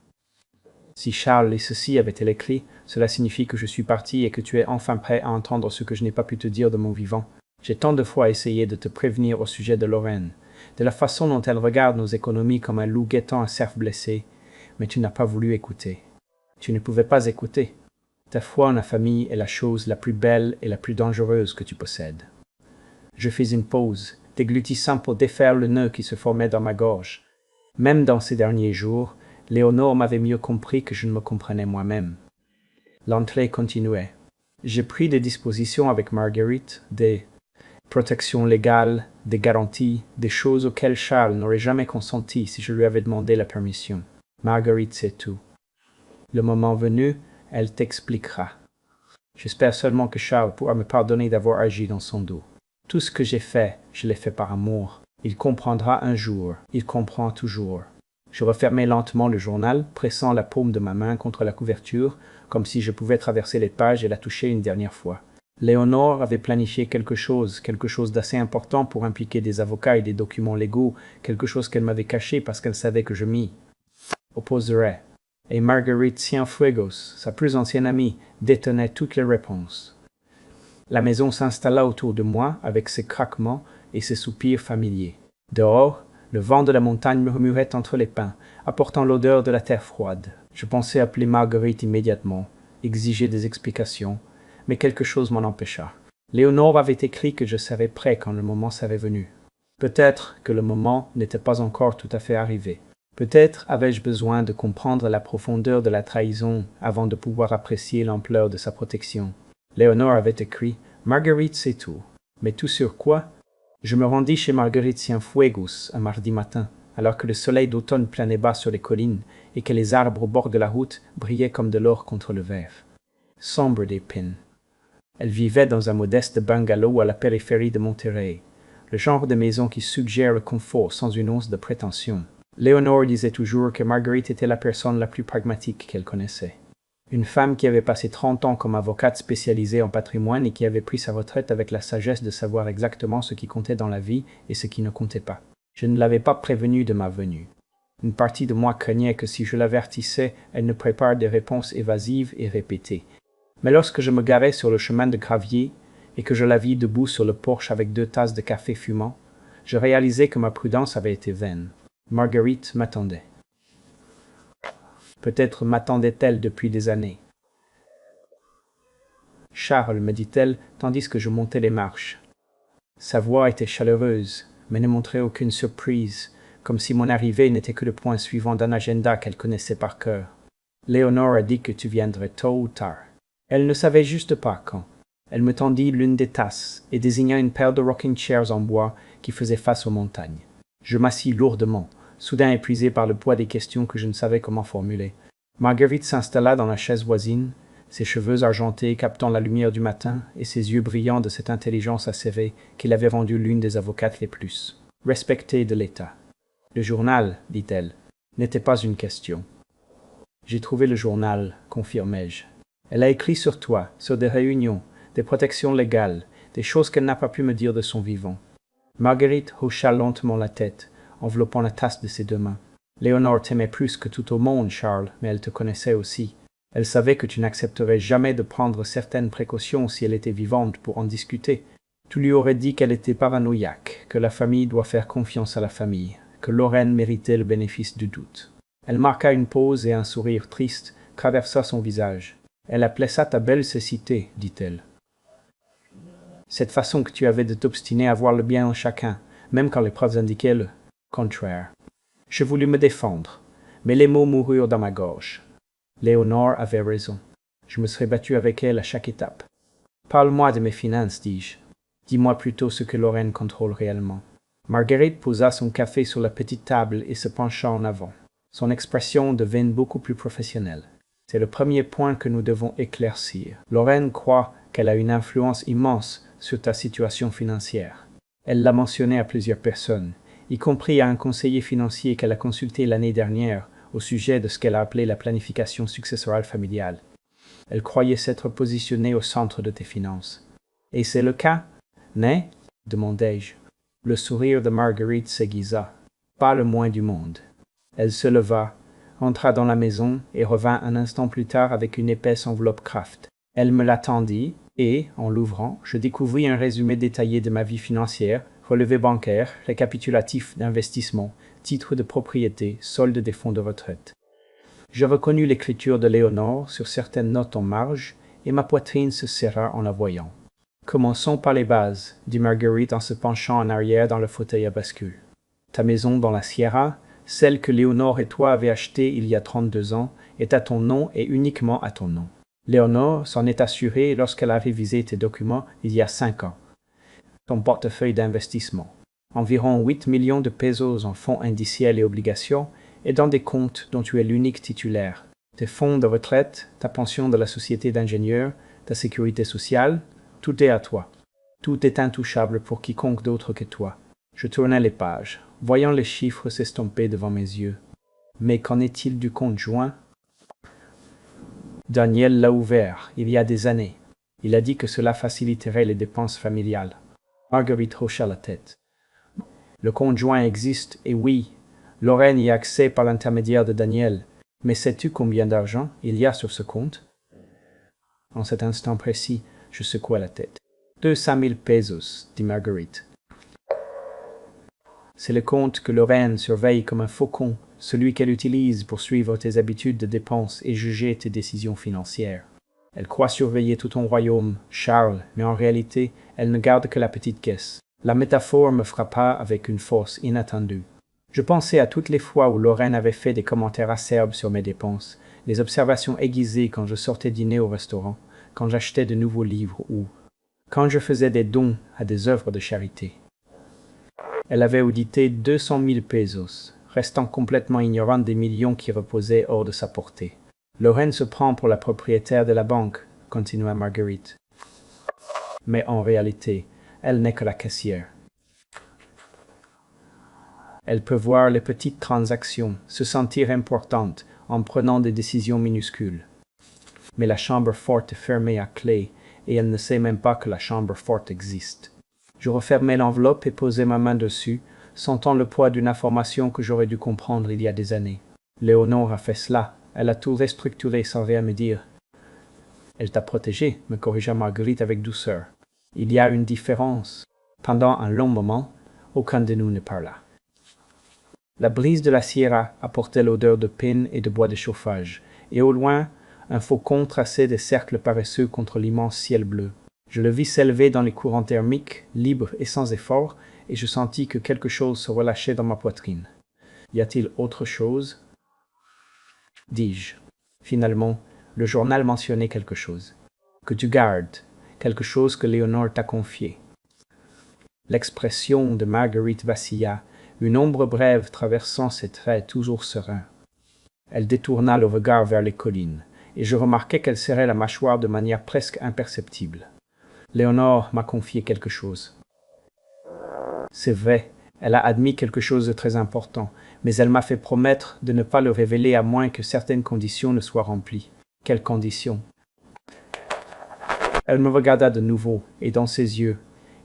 Si Charles et ceci avait-il écrit, cela signifie que je suis parti et que tu es enfin prêt à entendre ce que je n'ai pas pu te dire de mon vivant. J'ai tant de fois essayé de te prévenir au sujet de Lorraine, de la façon dont elle regarde nos économies comme un loup guettant un cerf blessé, mais tu n'as pas voulu écouter. Tu ne pouvais pas écouter. Ta foi en la famille est la chose la plus belle et la plus dangereuse que tu possèdes. Je fis une pause, déglutissant pour défaire le nœud qui se formait dans ma gorge. Même dans ces derniers jours, Léonore m'avait mieux compris que je ne me comprenais moi-même. L'entrée continuait. J'ai pris des dispositions avec Marguerite, des protections légales, des garanties, des choses auxquelles Charles n'aurait jamais consenti si je lui avais demandé la permission. Marguerite sait tout. Le moment venu, elle t'expliquera. J'espère seulement que Charles pourra me pardonner d'avoir agi dans son dos. Tout ce que j'ai fait, je l'ai fait par amour. Il comprendra un jour, il comprend toujours. Je refermai lentement le journal, pressant la paume de ma main contre la couverture, comme si je pouvais traverser les pages et la toucher une dernière fois. Léonore avait planifié quelque chose d'assez important pour impliquer des avocats et des documents légaux, quelque chose qu'elle m'avait caché parce qu'elle savait que je m'y opposerais. Et Marguerite Cienfuegos, sa plus ancienne amie, détenait toutes les réponses. La maison s'installa autour de moi avec ses craquements et ses soupirs familiers. Dehors, le vent de la montagne murmurait entre les pins, apportant l'odeur de la terre froide. Je pensais appeler Marguerite immédiatement, exiger des explications, mais quelque chose m'en empêcha. Léonore avait écrit que je serais prêt quand le moment serait venu. Peut-être que le moment n'était pas encore tout à fait arrivé. Peut-être avais-je besoin de comprendre la profondeur de la trahison avant de pouvoir apprécier l'ampleur de sa protection. Léonore avait écrit « Marguerite sait tout ». Mais tout sur quoi? Je me rendis chez Marguerite Cienfuegos un mardi matin, alors que le soleil d'automne planait bas sur les collines et que les arbres au bord de la route brillaient comme de l'or contre le verre. Sombre d'épines. Elle vivait dans un modeste bungalow à la périphérie de Monterrey, le genre de maison qui suggère le confort sans une once de prétention. Léonore disait toujours que Marguerite était la personne la plus pragmatique qu'elle connaissait. Une femme qui avait passé 30 ans comme avocate spécialisée en patrimoine et qui avait pris sa retraite avec la sagesse de savoir exactement ce qui comptait dans la vie et ce qui ne comptait pas. Je ne l'avais pas prévenue de ma venue. Une partie de moi craignait que si je l'avertissais, elle ne prépare des réponses évasives et répétées. Mais lorsque je me garais sur le chemin de gravier et que je la vis debout sur le porche avec 2 tasses de café fumant, je réalisai que ma prudence avait été vaine. Marguerite m'attendait. Peut-être m'attendait-elle depuis des années. « Charles, me dit-elle, tandis que je montais les marches. » Sa voix était chaleureuse, mais ne montrait aucune surprise, comme si mon arrivée n'était que le point suivant d'un agenda qu'elle connaissait par cœur. « Léonore a dit que tu viendrais tôt ou tard. » Elle ne savait juste pas quand. Elle me tendit l'une des tasses et désigna une paire de rocking chairs en bois qui faisait face aux montagnes. Je m'assis lourdement, soudain épuisé par le poids des questions que je ne savais comment formuler. Marguerite s'installa dans la chaise voisine, ses cheveux argentés captant la lumière du matin et ses yeux brillants de cette intelligence acérée qui l'avait rendue l'une des avocates les plus respectées de l'État. « Le journal, dit-elle, n'était pas une question. »« J'ai trouvé le journal, confirmai-je. Elle a écrit sur toi, sur des réunions, des protections légales, des choses qu'elle n'a pas pu me dire de son vivant. » Marguerite hocha lentement la tête, enveloppant la tasse de ses 2 mains. « Léonore t'aimait plus que tout au monde, Charles, mais elle te connaissait aussi. Elle savait que tu n'accepterais jamais de prendre certaines précautions si elle était vivante pour en discuter. Tu lui aurais dit qu'elle était paranoïaque, que la famille doit faire confiance à la famille, que Lorraine méritait le bénéfice du doute. » Elle marqua une pause et un sourire triste traversa son visage. « Elle appelait ça ta belle cécité, dit-elle. Cette façon que tu avais de t'obstiner à voir le bien en chacun, même quand les preuves indiquaient le contraire. » Je voulus me défendre, mais les mots moururent dans ma gorge. Léonore avait raison. Je me serais battu avec elle à chaque étape. « Parle-moi de mes finances, dis-je. Dis-moi plutôt ce que Lorraine contrôle réellement. » Marguerite posa son café sur la petite table et se pencha en avant. Son expression devint beaucoup plus professionnelle. « C'est le premier point que nous devons éclaircir. Lorraine croit qu'elle a une influence immense sur ta situation financière. Elle l'a mentionné à plusieurs personnes, y compris à un conseiller financier qu'elle a consulté l'année dernière au sujet de ce qu'elle a appelé la planification successorale familiale. Elle croyait s'être positionnée au centre de tes finances. Et c'est le cas, n'est? Demandai-je. Le sourire de Marguerite s'aiguisa. Pas le moins du monde. Elle se leva, entra dans la maison et revint un instant plus tard avec une épaisse enveloppe Kraft. Elle me la tendit et, en l'ouvrant, je découvris un résumé détaillé de ma vie financière, relevé bancaire, récapitulatif d'investissement, titre de propriété, solde des fonds de retraite. Je reconnus l'écriture de Léonore sur certaines notes en marge et ma poitrine se serra en la voyant. Commençons par les bases, dit Marguerite en se penchant en arrière dans le fauteuil à bascule. Ta maison dans la Sierra, celle que Léonore et toi avez achetée il y a 32 ans, est à ton nom et uniquement à ton nom. Léonore s'en est assurée lorsqu'elle a révisé tes documents il y a 5 ans. Ton portefeuille d'investissement. Environ 8 millions de pesos en fonds indiciels et obligations et dans des comptes dont tu es l'unique titulaire. Tes fonds de retraite, ta pension de la société d'ingénieurs, ta sécurité sociale, tout est à toi. Tout est intouchable pour quiconque d'autre que toi. Je tournai les pages, voyant les chiffres s'estomper devant mes yeux. Mais qu'en est-il du compte joint? Daniel l'a ouvert, il y a des années. Il a dit que cela faciliterait les dépenses familiales. Marguerite hocha la tête. Le compte joint existe, et oui, Lorraine y a accès par l'intermédiaire de Daniel. Mais sais-tu combien d'argent il y a sur ce compte? En cet instant précis, je secouai la tête. 200 000 pesos, dit Marguerite. C'est le compte que Lorraine surveille comme un faucon, celui qu'elle utilise pour suivre tes habitudes de dépenses et juger tes décisions financières. Elle croit surveiller tout ton royaume, Charles, mais en réalité, elle ne garde que la petite caisse. La métaphore me frappa avec une force inattendue. Je pensais à toutes les fois où Lorraine avait fait des commentaires acerbes sur mes dépenses, les observations aiguisées quand je sortais dîner au restaurant, quand j'achetais de nouveaux livres ou quand je faisais des dons à des œuvres de charité. Elle avait audité 200 000 pesos, restant complètement ignorante des millions qui reposaient hors de sa portée. Lorraine se prend pour la propriétaire de la banque, continua Marguerite. Mais en réalité, elle n'est que la caissière. Elle peut voir les petites transactions, se sentir importante en prenant des décisions minuscules. Mais la chambre forte est fermée à clé et elle ne sait même pas que la chambre forte existe. Je refermai l'enveloppe et posai ma main dessus, sentant le poids d'une information que j'aurais dû comprendre il y a des années. Léonore a fait cela, elle a tout restructuré sans rien me dire. Elle t'a protégé, me corrigea Marguerite avec douceur. Il y a une différence. Pendant un long moment, aucun de nous ne parla. La brise de la Sierra apportait l'odeur de pine et de bois de chauffage, et au loin, un faucon traçait des cercles paresseux contre l'immense ciel bleu. Je le vis s'élever dans les courants thermiques, libre et sans effort, et je sentis que quelque chose se relâchait dans ma poitrine. Y a-t-il autre chose? Dis-je. Finalement, le journal mentionnait quelque chose. Que tu gardes, quelque chose que Léonore t'a confié. L'expression de Marguerite vacilla, une ombre brève traversant ses traits toujours sereins. Elle détourna le regard vers les collines, et je remarquai qu'elle serrait la mâchoire de manière presque imperceptible. Léonore m'a confié quelque chose. C'est vrai, elle a admis quelque chose de très important, mais elle m'a fait promettre de ne pas le révéler à moins que certaines conditions ne soient remplies. Quelles conditions? Elle me regarda de nouveau, et dans ses yeux,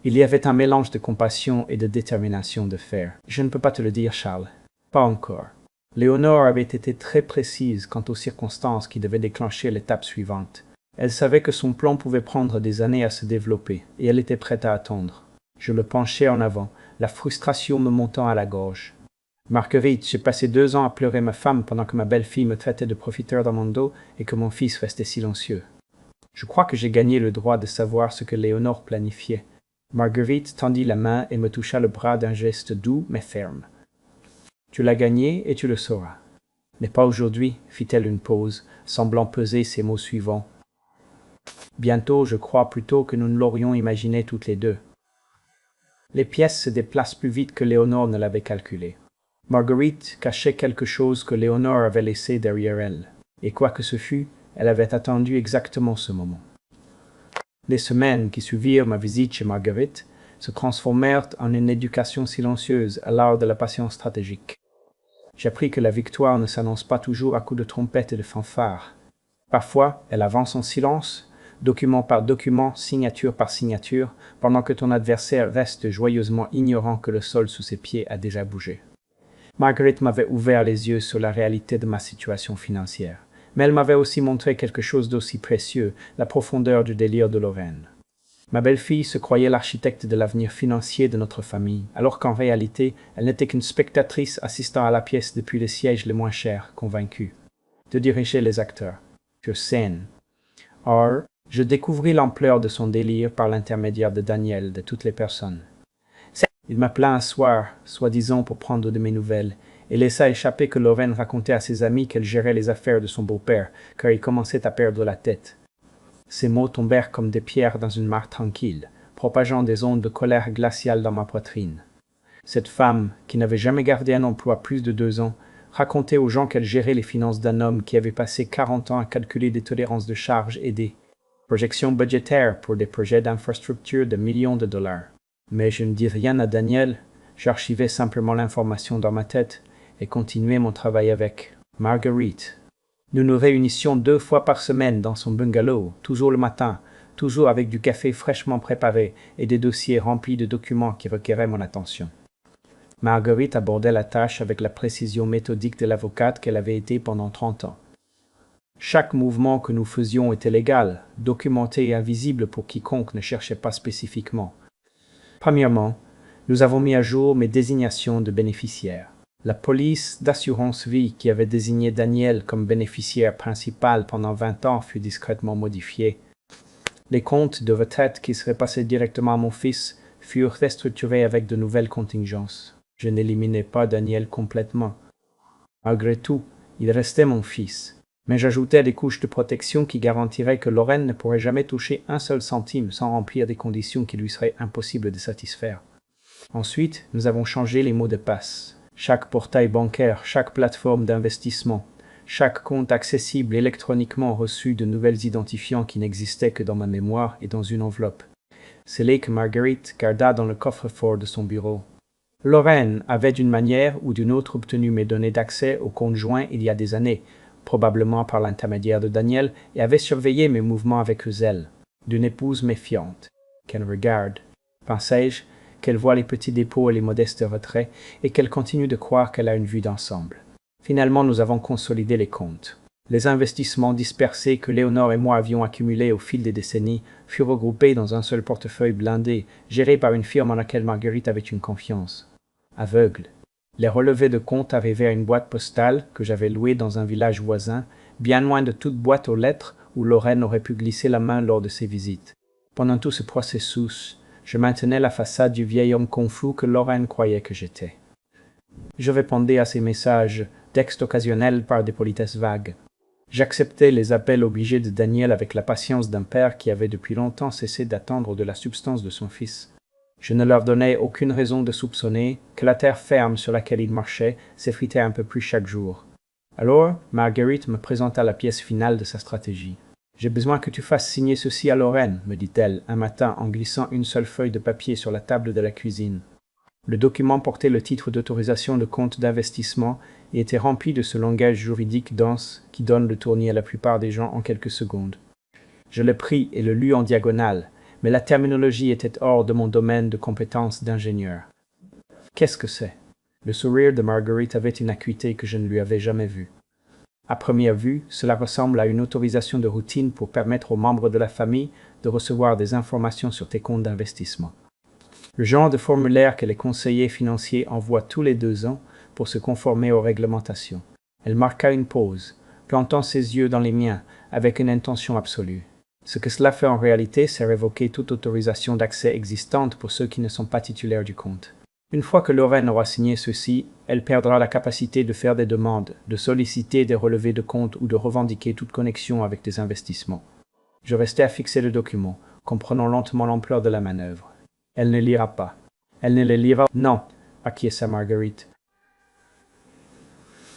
il y avait un mélange de compassion et de détermination de faire. Je ne peux pas te le dire, Charles. Pas encore. Léonore avait été très précise quant aux circonstances qui devaient déclencher l'étape suivante. Elle savait que son plan pouvait prendre des années à se développer, et elle était prête à attendre. Je le penchai en avant, la frustration me montant à la gorge. Marguerite, j'ai passé 2 ans à pleurer ma femme pendant que ma belle-fille me traitait de profiteur dans mon dos et que mon fils restait silencieux. Je crois que j'ai gagné le droit de savoir ce que Léonore planifiait. Marguerite tendit la main et me toucha le bras d'un geste doux mais ferme. Tu l'as gagné et tu le sauras. Mais pas aujourd'hui, fit-elle une pause, semblant peser ses mots suivants. Bientôt, je crois plutôt que nous ne l'aurions imaginé toutes les deux. Les pièces se déplacent plus vite que Léonore ne l'avait calculé. Marguerite cachait quelque chose que Léonore avait laissé derrière elle, et quoi que ce fût, elle avait attendu exactement ce moment. Les semaines qui suivirent ma visite chez Marguerite se transformèrent en une éducation silencieuse à l'art de la patience stratégique. J'appris que la victoire ne s'annonce pas toujours à coups de trompette et de fanfare. Parfois, elle avance en silence, document par document, signature par signature, pendant que ton adversaire reste joyeusement ignorant que le sol sous ses pieds a déjà bougé. Marguerite m'avait ouvert les yeux sur la réalité de ma situation financière, mais elle m'avait aussi montré quelque chose d'aussi précieux, la profondeur du délire de Lorraine. Ma belle-fille se croyait l'architecte de l'avenir financier de notre famille, alors qu'en réalité, elle n'était qu'une spectatrice assistant à la pièce depuis les sièges les moins chers, convaincue de diriger les acteurs sur scène. Or, je découvris l'ampleur de son délire par l'intermédiaire de Daniel, de toutes les personnes. Il m'appela un soir, soi-disant pour prendre de mes nouvelles, et laissa échapper que Lorraine racontait à ses amis qu'elle gérait les affaires de son beau-père, car il commençait à perdre la tête. Ces mots tombèrent comme des pierres dans une mare tranquille, propageant des ondes de colère glaciale dans ma poitrine. Cette femme, qui n'avait jamais gardé un emploi plus de 2 ans, racontait aux gens qu'elle gérait les finances d'un homme qui avait passé 40 ans à calculer des tolérances de charges et des projections budgétaires pour des projets d'infrastructure de millions de dollars. Mais je ne dis rien à Daniel, j'archivais simplement l'information dans ma tête et continuais mon travail avec Marguerite. Nous nous réunissions 2 fois par semaine dans son bungalow, toujours le matin, toujours avec du café fraîchement préparé et des dossiers remplis de documents qui requéraient mon attention. Marguerite abordait la tâche avec la précision méthodique de l'avocate qu'elle avait été pendant 30 ans. Chaque mouvement que nous faisions était légal, documenté et invisible pour quiconque ne cherchait pas spécifiquement. Premièrement, nous avons mis à jour mes désignations de bénéficiaires. La police d'assurance vie qui avait désigné Daniel comme bénéficiaire principal pendant 20 ans fut discrètement modifiée. Les comptes de retraite qui seraient passés directement à mon fils furent restructurés avec de nouvelles contingences. Je n'éliminais pas Daniel complètement. Malgré tout, il restait mon fils. Mais j'ajoutais des couches de protection qui garantiraient que Lorraine ne pourrait jamais toucher un seul centime sans remplir des conditions qui lui seraient impossibles de satisfaire. Ensuite, nous avons changé les mots de passe. Chaque portail bancaire, chaque plateforme d'investissement, chaque compte accessible électroniquement reçut de nouvelles identifiants qui n'existaient que dans ma mémoire et dans une enveloppe. Scellée que Marguerite garda dans le coffre-fort de son bureau. Lorraine avait d'une manière ou d'une autre obtenu mes données d'accès au compte joint il y a des années, probablement par l'intermédiaire de Daniel, et avait surveillé mes mouvements avec zèle, d'une épouse méfiante. Qu'elle regarde, pensais-je, qu'elle voit les petits dépôts et les modestes retraits, et qu'elle continue de croire qu'elle a une vue d'ensemble. Finalement, nous avons consolidé les comptes. Les investissements dispersés que Léonore et moi avions accumulés au fil des décennies furent regroupés dans un seul portefeuille blindé, géré par une firme en laquelle Marguerite avait une confiance aveugle. Les relevés de compte arrivaient à une boîte postale que j'avais louée dans un village voisin, bien loin de toute boîte aux lettres où Lorraine aurait pu glisser la main lors de ses visites. Pendant tout ce processus, je maintenais la façade du vieil homme confus que Lorraine croyait que j'étais. Je répondais à ses messages, textes occasionnels par des politesses vagues. J'acceptais les appels obligés de Daniel avec la patience d'un père qui avait depuis longtemps cessé d'attendre de la substance de son fils. Je ne leur donnais aucune raison de soupçonner que la terre ferme sur laquelle ils marchaient s'effritait un peu plus chaque jour. Alors, Marguerite me présenta la pièce finale de sa stratégie. « J'ai besoin que tu fasses signer ceci à Lorraine, me dit-elle, un matin en glissant une seule feuille de papier sur la table de la cuisine. Le document portait le titre d'autorisation de compte d'investissement et était rempli de ce langage juridique dense qui donne le tournis à la plupart des gens en quelques secondes. Je le pris et le lus en diagonale, mais la terminologie était hors de mon domaine de compétence d'ingénieur. Qu'est-ce que c'est? Le sourire de Marguerite avait une acuité que je ne lui avais jamais vue. À première vue, cela ressemble à une autorisation de routine pour permettre aux membres de la famille de recevoir des informations sur tes comptes d'investissement. Le genre de formulaire que les conseillers financiers envoient tous les 2 ans pour se conformer aux réglementations. Elle marqua une pause, plantant ses yeux dans les miens avec une intention absolue. Ce que cela fait en réalité, c'est révoquer toute autorisation d'accès existante pour ceux qui ne sont pas titulaires du compte. Une fois que Lorraine aura signé ceci, elle perdra la capacité de faire des demandes, de solliciter des relevés de compte ou de revendiquer toute connexion avec des investissements. Je restai à fixer le document, comprenant lentement l'ampleur de la manœuvre. Elle ne lira pas. Elle ne le lira. Non, acquiesça Marguerite.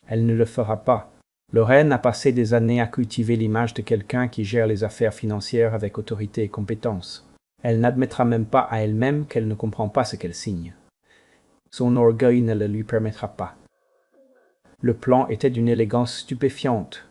Elle ne le fera pas. Lorraine a passé des années à cultiver l'image de quelqu'un qui gère les affaires financières avec autorité et compétence. Elle n'admettra même pas à elle-même qu'elle ne comprend pas ce qu'elle signe. Son orgueil ne le lui permettra pas. Le plan était d'une élégance stupéfiante.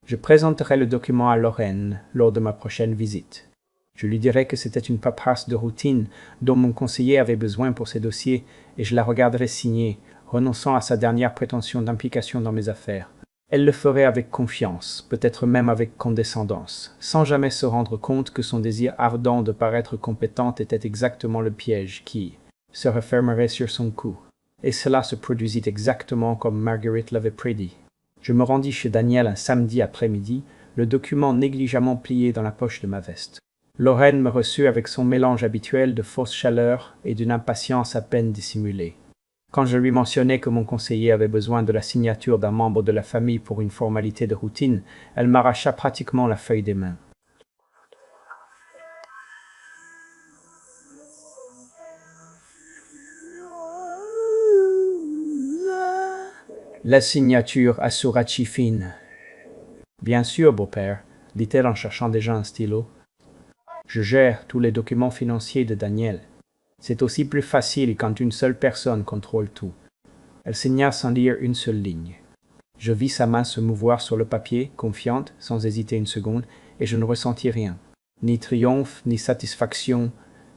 Je présenterai le document à Lorraine lors de ma prochaine visite. Je lui dirai que c'était une paperasse de routine dont mon conseiller avait besoin pour ses dossiers et je la regarderai signer, renonçant à sa dernière prétention d'implication dans mes affaires. Elle le ferait avec confiance, peut-être même avec condescendance, sans jamais se rendre compte que son désir ardent de paraître compétente était exactement le piège qui se refermerait sur son cou. Et cela se produisit exactement comme Marguerite l'avait prédit. Je me rendis chez Daniel un samedi après-midi, le document négligemment plié dans la poche de ma veste. Lorraine me reçut avec son mélange habituel de fausse chaleur et d'une impatience à peine dissimulée. Quand je lui mentionnai que mon conseiller avait besoin de la signature d'un membre de la famille pour une formalité de routine, elle m'arracha pratiquement la feuille des mains. La signature à Sourachi fine. Bien sûr, beau-père, dit-elle en cherchant déjà un stylo. Je gère tous les documents financiers de Daniel. C'est aussi plus facile quand une seule personne contrôle tout. Elle signa sans lire une seule ligne. Je vis sa main se mouvoir sur le papier, confiante, sans hésiter une seconde, et je ne ressentis rien. Ni triomphe, ni satisfaction,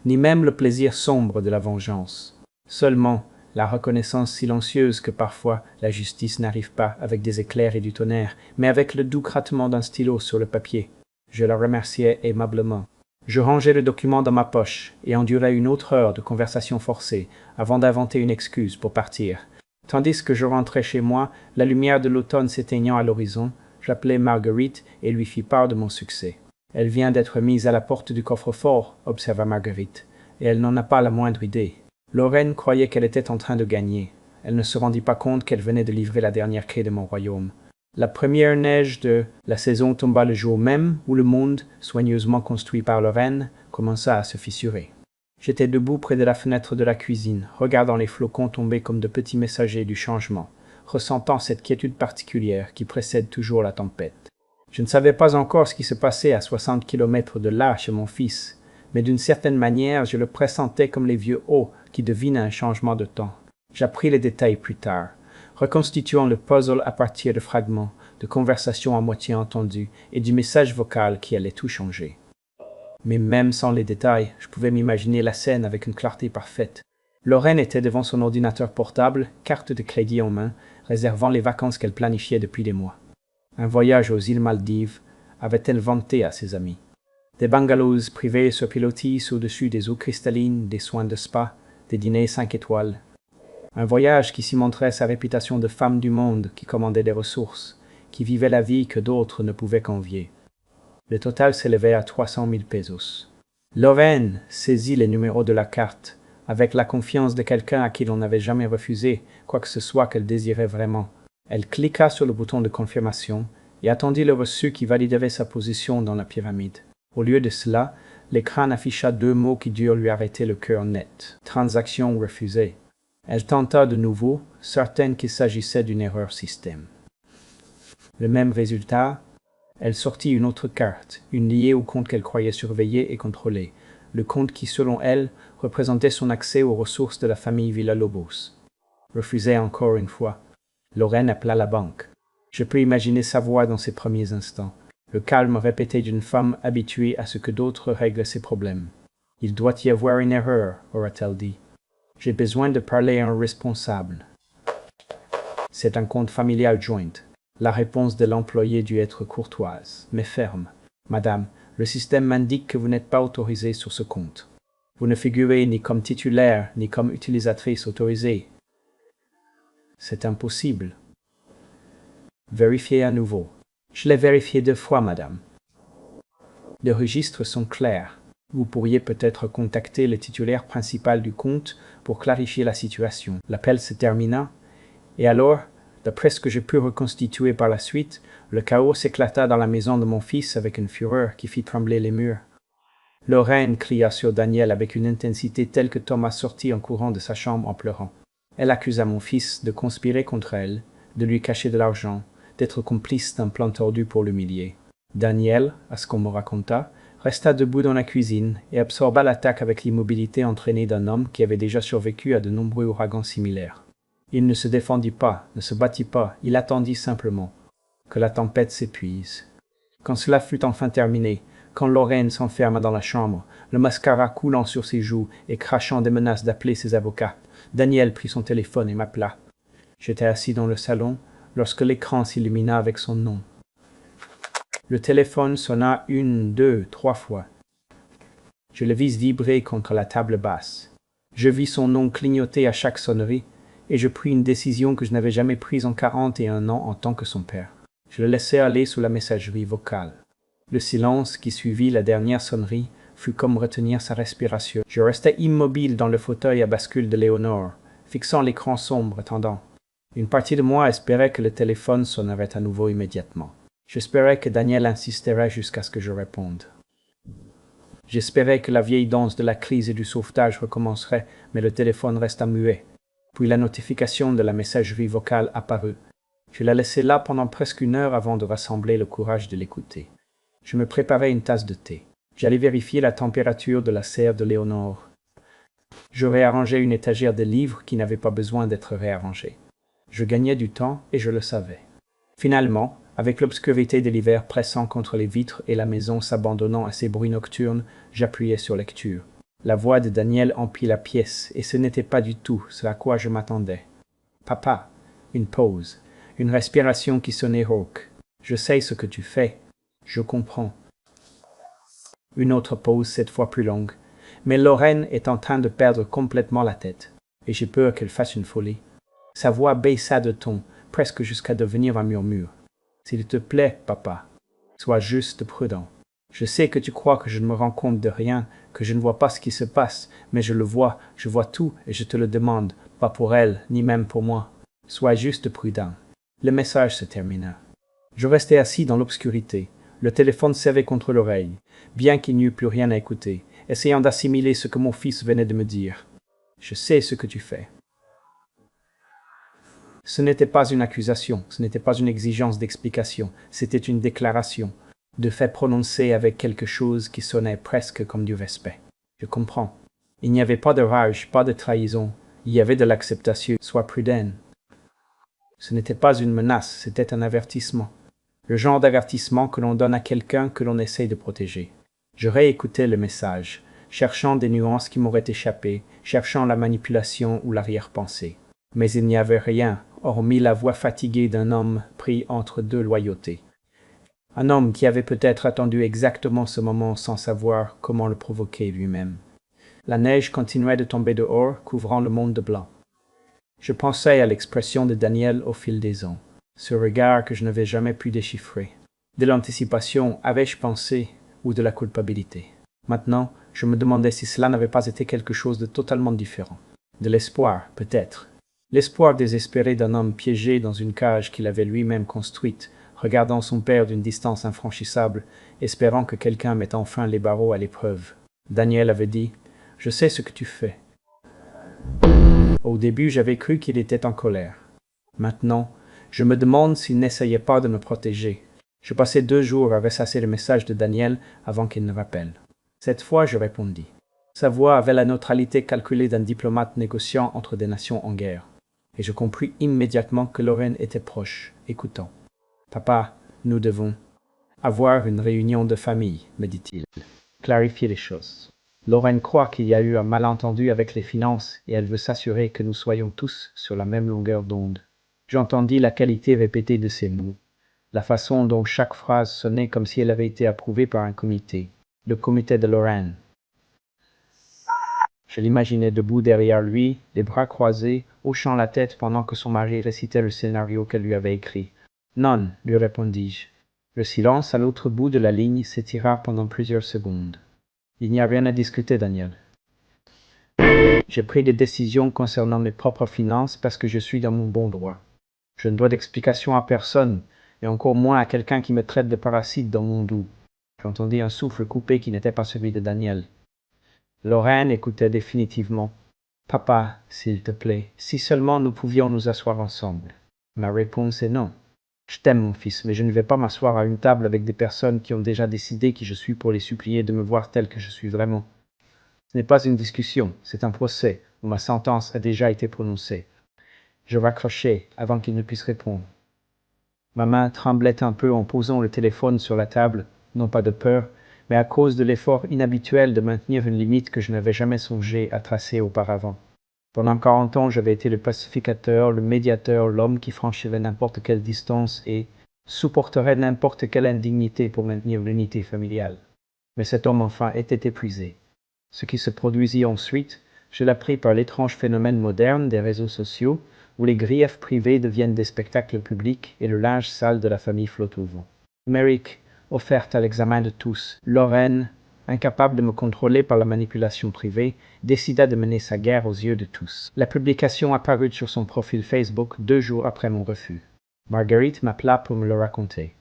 ni même le plaisir sombre de la vengeance. Seulement la reconnaissance silencieuse que parfois la justice n'arrive pas avec des éclairs et du tonnerre, mais avec le doux grattement d'un stylo sur le papier. Je la remerciai aimablement. Je rangeai le document dans ma poche et endurai une autre heure de conversation forcée avant d'inventer une excuse pour partir. Tandis que je rentrais chez moi, la lumière de l'automne s'éteignant à l'horizon, j'appelai Marguerite et lui fis part de mon succès. « Elle vient d'être mise à la porte du coffre-fort, observa Marguerite, et elle n'en a pas la moindre idée. » Lorraine croyait qu'elle était en train de gagner. Elle ne se rendit pas compte qu'elle venait de livrer la dernière clé de mon royaume. La première neige de la saison tomba le jour même où le monde, soigneusement construit par Lorraine, commença à se fissurer. J'étais debout près de la fenêtre de la cuisine, regardant les flocons tomber comme de petits messagers du changement, ressentant cette quiétude particulière qui précède toujours la tempête. Je ne savais pas encore ce qui se passait à 60 kilomètres de là chez mon fils, mais d'une certaine manière je le pressentais comme les vieux hauts qui devinent un changement de temps. J'appris les détails plus tard, reconstituant le puzzle à partir de fragments, de conversations à moitié entendues et du message vocal qui allait tout changer. Mais même sans les détails, je pouvais m'imaginer la scène avec une clarté parfaite. Lorraine était devant son ordinateur portable, carte de crédit en main, réservant les vacances qu'elle planifiait depuis des mois. Un voyage aux îles Maldives avait-elle vanté à ses amis. Des bungalows privés sur pilotis au-dessus des eaux cristallines, des soins de spa, des dîners 5 étoiles. Un voyage qui cimenterait sa réputation de femme du monde qui commandait des ressources, qui vivait la vie que d'autres ne pouvaient qu'envier. Le total s'élevait à 300 000 pesos. Lorraine saisit les numéros de la carte, avec la confiance de quelqu'un à qui l'on n'avait jamais refusé quoi que ce soit qu'elle désirait vraiment. Elle cliqua sur le bouton de confirmation et attendit le reçu qui validerait sa position dans la pyramide. Au lieu de cela, l'écran afficha 2 mots qui durent lui arrêter le cœur net. Transaction refusée. Elle tenta de nouveau, certaine qu'il s'agissait d'une erreur système. Le même résultat, elle sortit une autre carte, une liée au compte qu'elle croyait surveiller et contrôler, le compte qui, selon elle, représentait son accès aux ressources de la famille Villalobos. Refusée encore une fois. Lorraine appela la banque. Je peux imaginer sa voix dans ses premiers instants, le calme répété d'une femme habituée à ce que d'autres règlent ses problèmes. « Il doit y avoir une erreur, » aura-t-elle dit. « J'ai besoin de parler à un responsable. » C'est un compte familial joint. La réponse de l'employé dut être courtoise, mais ferme. « Madame, le système m'indique que vous n'êtes pas autorisée sur ce compte. Vous ne figurez ni comme titulaire, ni comme utilisatrice autorisée. C'est impossible. » Vérifiez à nouveau. Je l'ai vérifié 2 fois, madame. Les registres sont clairs. Vous pourriez peut-être contacter le titulaire principal du compte pour clarifier la situation. L'appel se termina, et alors, d'après ce que j'ai pu reconstituer par la suite, le chaos s'éclata dans la maison de mon fils avec une fureur qui fit trembler les murs. Lorraine cria sur Daniel avec une intensité telle que Thomas sortit en courant de sa chambre en pleurant. Elle accusa mon fils de conspirer contre elle, de lui cacher de l'argent, d'être complice d'un plan tordu pour l'humilier. Daniel, à ce qu'on me raconta, resta debout dans la cuisine et absorba l'attaque avec l'immobilité entraînée d'un homme qui avait déjà survécu à de nombreux ouragans similaires. Il ne se défendit pas, ne se battit pas, il attendit simplement. que la tempête s'épuise. Quand cela fut enfin terminé, quand Lorraine s'enferma dans la chambre, le mascara coulant sur ses joues et crachant des menaces d'appeler ses avocats, Daniel prit son téléphone et m'appela. J'étais assis dans le salon lorsque l'écran s'illumina avec son nom. Le téléphone sonna 1, 2, 3 fois. Je le vis vibrer contre la table basse. Je vis son nom clignoter à chaque sonnerie, et je pris une décision que je n'avais jamais prise en 41 ans en tant que son père. Je le laissai aller sous la messagerie vocale. Le silence qui suivit la dernière sonnerie fut comme retenir sa respiration. Je restais immobile dans le fauteuil à bascule de Léonore, fixant l'écran sombre attendant. Une partie de moi espérait que le téléphone sonnerait à nouveau immédiatement. J'espérais que Daniel insisterait jusqu'à ce que je réponde. J'espérais que la vieille danse de la crise et du sauvetage recommencerait, mais le téléphone resta muet. Puis la notification de la messagerie vocale apparut. Je la laissai là pendant presque 1 heure avant de rassembler le courage de l'écouter. Je me préparais une tasse de thé. J'allais vérifier la température de la serre de Léonore. Je réarrangeais une étagère de livres qui n'avait pas besoin d'être réarrangée. Je gagnais du temps et je le savais. Finalement, avec l'obscurité de l'hiver pressant contre les vitres et la maison s'abandonnant à ses bruits nocturnes, j'appuyais sur lecture. La voix de Daniel emplit la pièce, et ce n'était pas du tout ce à quoi je m'attendais. « Papa !» Une pause, une respiration qui sonnait rauque. « Je sais ce que tu fais. Je comprends. » Une autre pause, cette fois plus longue. « Mais Lorraine est en train de perdre complètement la tête, et j'ai peur qu'elle fasse une folie. » Sa voix baissa de ton, presque jusqu'à devenir un murmure. « S'il te plaît, papa, sois juste prudent. Je sais que tu crois que je ne me rends compte de rien, que je ne vois pas ce qui se passe, mais je le vois, je vois tout et je te le demande, pas pour elle, ni même pour moi. Sois juste prudent. » Le message se termina. Je restais assis dans l'obscurité, le téléphone serré contre l'oreille, bien qu'il n'y eût plus rien à écouter, essayant d'assimiler ce que mon fils venait de me dire. « Je sais ce que tu fais. » Ce n'était pas une accusation, ce n'était pas une exigence d'explication, c'était une déclaration, de fait prononcée avec quelque chose qui sonnait presque comme du respect. Je comprends. Il n'y avait pas de rage, pas de trahison, il y avait de l'acceptation, sois prudent. Ce n'était pas une menace, c'était un avertissement. Le genre d'avertissement que l'on donne à quelqu'un que l'on essaye de protéger. Je réécoutais le message, cherchant des nuances qui m'auraient échappé, cherchant la manipulation ou l'arrière-pensée. Mais il n'y avait rien, hormis la voix fatiguée d'un homme pris entre 2 loyautés. Un homme qui avait peut-être attendu exactement ce moment sans savoir comment le provoquer lui-même. La neige continuait de tomber dehors, couvrant le monde de blanc. Je pensais à l'expression de Daniel au fil des ans, ce regard que je n'avais jamais pu déchiffrer. De l'anticipation, avais-je pensé, ou de la culpabilité? Maintenant, je me demandais si cela n'avait pas été quelque chose de totalement différent. De l'espoir, peut-être. L'espoir désespéré d'un homme piégé dans une cage qu'il avait lui-même construite, regardant son père d'une distance infranchissable, espérant que quelqu'un mette enfin les barreaux à l'épreuve. Daniel avait dit « Je sais ce que tu fais. » Au début, j'avais cru qu'il était en colère. Maintenant, je me demande s'il n'essayait pas de me protéger. Je passai 2 jours à ressasser le message de Daniel avant qu'il ne rappelle. Cette fois, je répondis. Sa voix avait la neutralité calculée d'un diplomate négociant entre des nations en guerre. Et je compris immédiatement que Lorraine était proche, écoutant. « Papa, nous devons avoir une réunion de famille, me dit-il. Clarifier les choses. Lorraine croit qu'il y a eu un malentendu avec les finances et elle veut s'assurer que nous soyons tous sur la même longueur d'onde. » J'entendis la qualité répétée de ces mots, la façon dont chaque phrase sonnait comme si elle avait été approuvée par un comité, le comité de Lorraine. Je l'imaginais debout derrière lui, les bras croisés, hochant la tête pendant que son mari récitait le scénario qu'elle lui avait écrit. « Non, lui répondis-je. » Le silence à l'autre bout de la ligne s'étira pendant plusieurs secondes. « Il n'y a rien à discuter, Daniel. J'ai pris des décisions concernant mes propres finances parce que je suis dans mon bon droit. Je ne dois d'explication à personne, et encore moins à quelqu'un qui me traite de parasite dans mon dos. » J'entendis un souffle coupé qui n'était pas celui de Daniel. Lorraine écoutait définitivement. « Papa, s'il te plaît, si seulement nous pouvions nous asseoir ensemble. » Ma réponse est non. Je t'aime, mon fils, mais je ne vais pas m'asseoir à une table avec des personnes qui ont déjà décidé qui je suis pour les supplier de me voir tel que je suis vraiment. Ce n'est pas une discussion, c'est un procès où ma sentence a déjà été prononcée. Je raccrochai avant qu'il ne puisse répondre. Ma main tremblait un peu en posant le téléphone sur la table, non pas de peur, mais à cause de l'effort inhabituel de maintenir une limite que je n'avais jamais songé à tracer auparavant. Pendant 40 ans, j'avais été le pacificateur, le médiateur, l'homme qui franchirait n'importe quelle distance et supporterait n'importe quelle indignité pour maintenir l'unité familiale. Mais cet homme enfin était épuisé. Ce qui se produisit ensuite, je l'appris par l'étrange phénomène moderne des réseaux sociaux, où les griefs privés deviennent des spectacles publics et le linge sale de la famille flotte au vent. Merrick, offerte à l'examen de tous, Lorraine, incapable de me contrôler par la manipulation privée, décida de mener sa guerre aux yeux de tous. La publication apparut sur son profil Facebook 2 jours après mon refus. Marguerite m'appela pour me le raconter.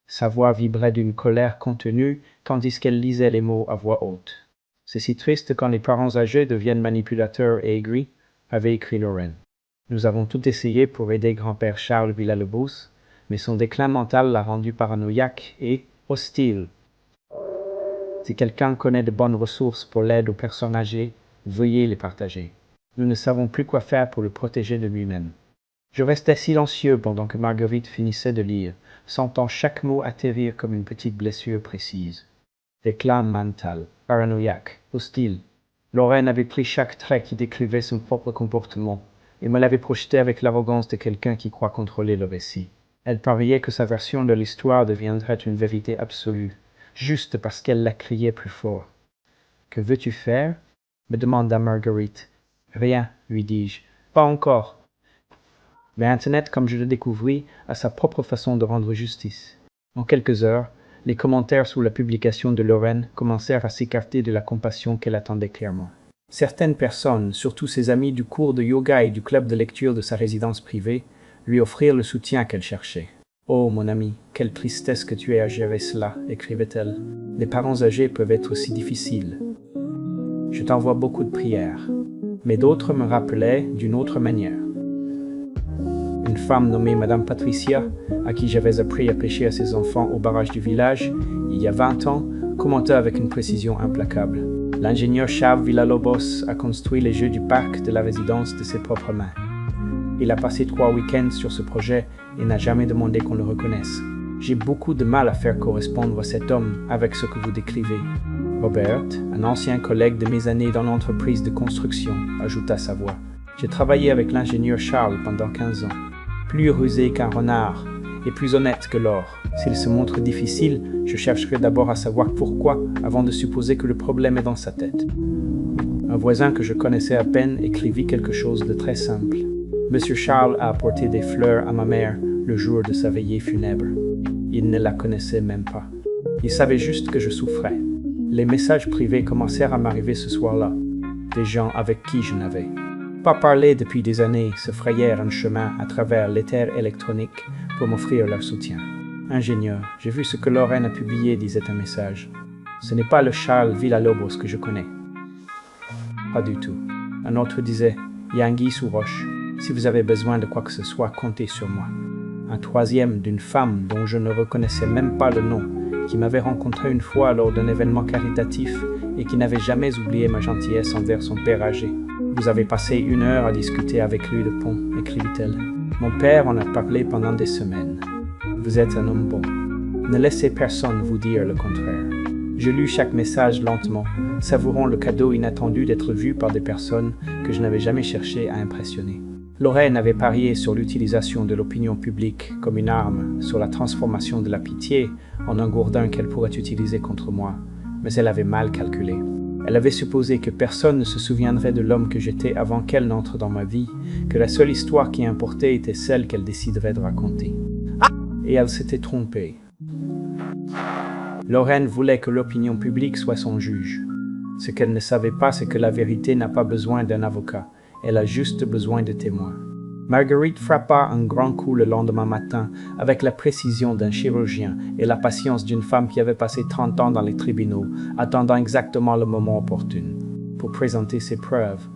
Sa voix vibrait d'une colère contenue, tandis qu'elle lisait les mots à voix haute. « C'est si triste quand les parents âgés deviennent manipulateurs et aigris », avait écrit Lorraine. Nous avons tout essayé pour aider grand-père Charles Villalobos, mais son déclin mental l'a rendu paranoïaque et hostile. Si quelqu'un connaît de bonnes ressources pour l'aide aux personnes âgées, veuillez les partager. Nous ne savons plus quoi faire pour le protéger de lui-même. Je restais silencieux pendant que Marguerite finissait de lire, sentant chaque mot atterrir comme une petite blessure précise. Déclin mental, paranoïaque, hostile. Lorraine avait pris chaque trait qui décrivait son propre comportement et me l'avait projeté avec l'arrogance de quelqu'un qui croit contrôler le récit. Elle pariait que sa version de l'histoire deviendrait une vérité absolue, juste parce qu'elle la criait plus fort. « Que veux-tu faire » me demanda Marguerite. « Rien, lui dis-je. Pas encore. » Mais Internet, comme je le découvris, a sa propre façon de rendre justice. En quelques heures, les commentaires sous la publication de Lorraine commencèrent à s'écarter de la compassion qu'elle attendait clairement. Certaines personnes, surtout ses amis du cours de yoga et du club de lecture de sa résidence privée, lui offrirent le soutien qu'elle cherchait. « Oh, mon ami, quelle tristesse que tu aies à gérer cela » écrivait-elle. « Les parents âgés peuvent être si difficiles. Je t'envoie beaucoup de prières. » Mais d'autres me rappelaient d'une autre manière. Une femme nommée Madame Patricia, à qui j'avais appris à pêcher à ses enfants au barrage du village, il y a 20 ans, commenta avec une précision implacable. L'ingénieur Charles Villalobos a construit les jeux du parc de la résidence de ses propres mains. Il a passé 3 week-ends sur ce projet et n'a jamais demandé qu'on le reconnaisse. J'ai beaucoup de mal à faire correspondre cet homme avec ce que vous décrivez. Robert, un ancien collègue de mes années dans l'entreprise de construction, ajouta sa voix. J'ai travaillé avec l'ingénieur Charles pendant 15 ans. Plus rusé qu'un renard et plus honnête que l'or. S'il se montre difficile, je chercherai d'abord à savoir pourquoi avant de supposer que le problème est dans sa tête. Un voisin que je connaissais à peine écrivit quelque chose de très simple. Monsieur Charles a apporté des fleurs à ma mère le jour de sa veillée funèbre. Il ne la connaissait même pas. Il savait juste que je souffrais. Les messages privés commencèrent à m'arriver ce soir-là. Des gens avec qui je n'avais pas parlé depuis des années se frayèrent un chemin à travers l'éther électronique pour m'offrir leur soutien. « Ingénieur, j'ai vu ce que Lorraine a publié, disait un message. Ce n'est pas le Charles Villalobos que je connais. Pas du tout. Un autre disait « Il y a anguille sous roche. Si vous avez besoin de quoi que ce soit, comptez sur moi. » Un troisième d'une femme dont je ne reconnaissais même pas le nom, qui m'avait rencontré une fois lors d'un événement caritatif et qui n'avait jamais oublié ma gentillesse envers son père âgé. « Vous avez passé 1 heure à discuter avec lui de pont, » écrivit-elle. « Mon père en a parlé pendant des semaines. Vous êtes un homme bon. Ne laissez personne vous dire le contraire. » Je lus chaque message lentement, savourant le cadeau inattendu d'être vu par des personnes que je n'avais jamais cherché à impressionner. Lorraine avait parié sur l'utilisation de l'opinion publique comme une arme, sur la transformation de la pitié en un gourdin qu'elle pourrait utiliser contre moi, mais elle avait mal calculé. Elle avait supposé que personne ne se souviendrait de l'homme que j'étais avant qu'elle n'entre dans ma vie, que la seule histoire qui importait était celle qu'elle déciderait de raconter. Et elle s'était trompée. Lorraine voulait que l'opinion publique soit son juge. Ce qu'elle ne savait pas, c'est que la vérité n'a pas besoin d'un avocat, elle a juste besoin de témoins. Marguerite frappa un grand coup le lendemain matin avec la précision d'un chirurgien et la patience d'une femme qui avait passé 30 ans dans les tribunaux, attendant exactement le moment opportun pour présenter ses preuves.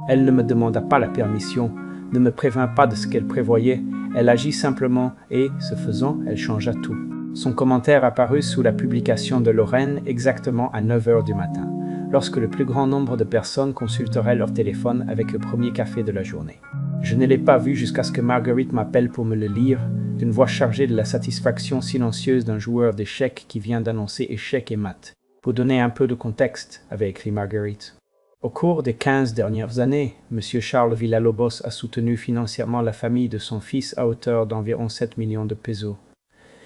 Elle ne me demanda pas la permission, ne me prévint pas de ce qu'elle prévoyait, elle agit simplement et, ce faisant, elle changea tout. Son commentaire apparut sous la publication de Lorraine exactement à 9 heures du matin, lorsque le plus grand nombre de personnes consulteraient leur téléphone avec le premier café de la journée. Je ne l'ai pas vu jusqu'à ce que Marguerite m'appelle pour me le lire, d'une voix chargée de la satisfaction silencieuse d'un joueur d'échecs qui vient d'annoncer échec et mat. Pour donner un peu de contexte, avait écrit Marguerite. Au cours des 15 dernières années, M. Charles Villalobos a soutenu financièrement la famille de son fils à hauteur d'environ 7 millions de pesos.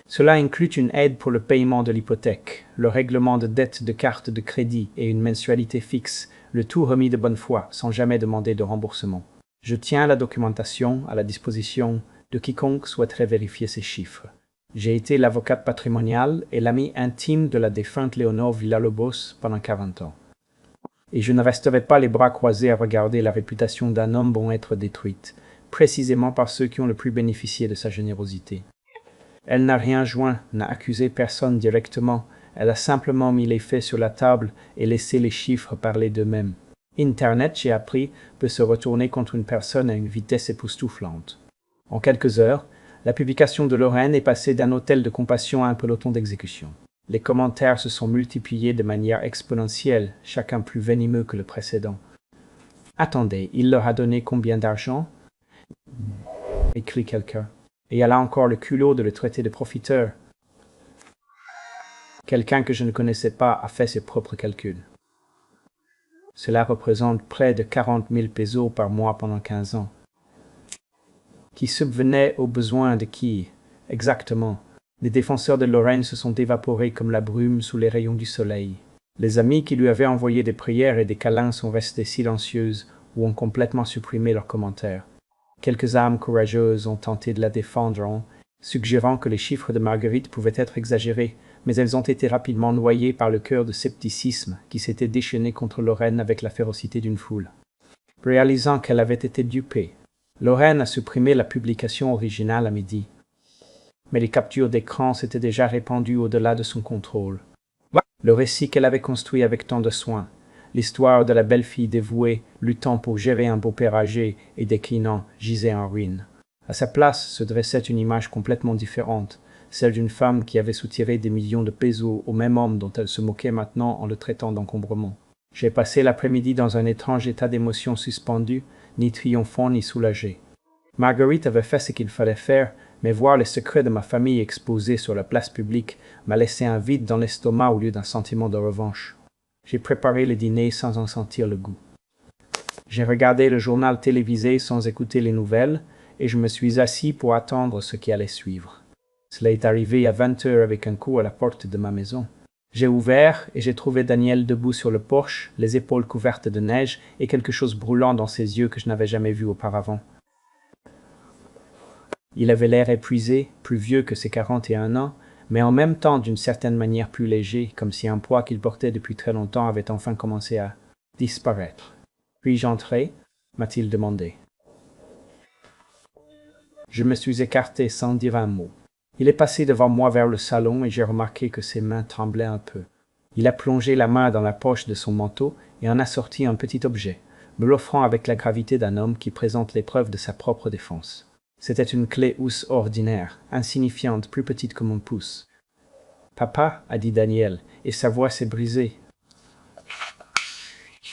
Cela inclut une aide pour le paiement de l'hypothèque, le règlement de dettes de carte de crédit et une mensualité fixe, le tout remis de bonne foi, sans jamais demander de remboursement. Je tiens la documentation à la disposition de quiconque souhaiterait vérifier ces chiffres. J'ai été l'avocate patrimoniale et l'ami intime de la défunte Léonore Villalobos pendant 40 ans. Et je ne resterai pas les bras croisés à regarder la réputation d'un homme bon être détruite, précisément par ceux qui ont le plus bénéficié de sa générosité. Elle n'a rien joint, n'a accusé personne directement, elle a simplement mis les faits sur la table et laissé les chiffres parler d'eux-mêmes. Internet, j'ai appris, peut se retourner contre une personne à une vitesse époustouflante. En quelques heures, la publication de Lorraine est passée d'un hôtel de compassion à un peloton d'exécution. Les commentaires se sont multipliés de manière exponentielle, chacun plus venimeux que le précédent. « Attendez, il leur a donné combien d'argent » écrit quelqu'un. Et elle a encore le culot de le traiter de profiteur. Quelqu'un que je ne connaissais pas a fait ses propres calculs. Cela représente près de 40 000 pesos par mois pendant 15 ans. Qui subvenait aux besoins de qui, exactement? Les défenseurs de Lorraine se sont évaporés comme la brume sous les rayons du soleil. Les amis qui lui avaient envoyé des prières et des câlins sont restés silencieuses ou ont complètement supprimé leurs commentaires. Quelques âmes courageuses ont tenté de la défendre en suggérant que les chiffres de Marguerite pouvaient être exagérés, mais elles ont été rapidement noyées par le cœur de scepticisme qui s'était déchaîné contre Lorraine avec la férocité d'une foule. Réalisant qu'elle avait été dupée, Lorraine a supprimé la publication originale à midi. Mais les captures d'écran s'étaient déjà répandues au-delà de son contrôle. Le récit qu'elle avait construit avec tant de soin, l'histoire de la belle fille dévouée, luttant pour gérer un beau-père âgé et déclinant, gisait en ruine. À sa place se dressait une image complètement différente, celle d'une femme qui avait soutiré des millions de pesos au même homme dont elle se moquait maintenant en le traitant d'encombrement. J'ai passé l'après-midi dans un étrange état d'émotion suspendu, ni triomphant ni soulagé. Marguerite avait fait ce qu'il fallait faire, mais voir les secrets de ma famille exposés sur la place publique m'a laissé un vide dans l'estomac au lieu d'un sentiment de revanche. J'ai préparé le dîner sans en sentir le goût. J'ai regardé le journal télévisé sans écouter les nouvelles, et je me suis assis pour attendre ce qui allait suivre. Cela est arrivé à 20 heures avec un coup à la porte de ma maison. J'ai ouvert et j'ai trouvé Daniel debout sur le porche, les épaules couvertes de neige et quelque chose brûlant dans ses yeux que je n'avais jamais vu auparavant. Il avait l'air épuisé, plus vieux que ses 41 ans, mais en même temps d'une certaine manière plus léger, comme si un poids qu'il portait depuis très longtemps avait enfin commencé à disparaître. « Puis-je entrer » m'a-t-il demandé. Je me suis écarté sans dire un mot. Il est passé devant moi vers le salon et j'ai remarqué que ses mains tremblaient un peu. Il a plongé la main dans la poche de son manteau et en a sorti un petit objet, me l'offrant avec la gravité d'un homme qui présente l'épreuve de sa propre défense. C'était une clé housse ordinaire, insignifiante, plus petite que mon pouce. « Papa, a dit Daniel, et sa voix s'est brisée.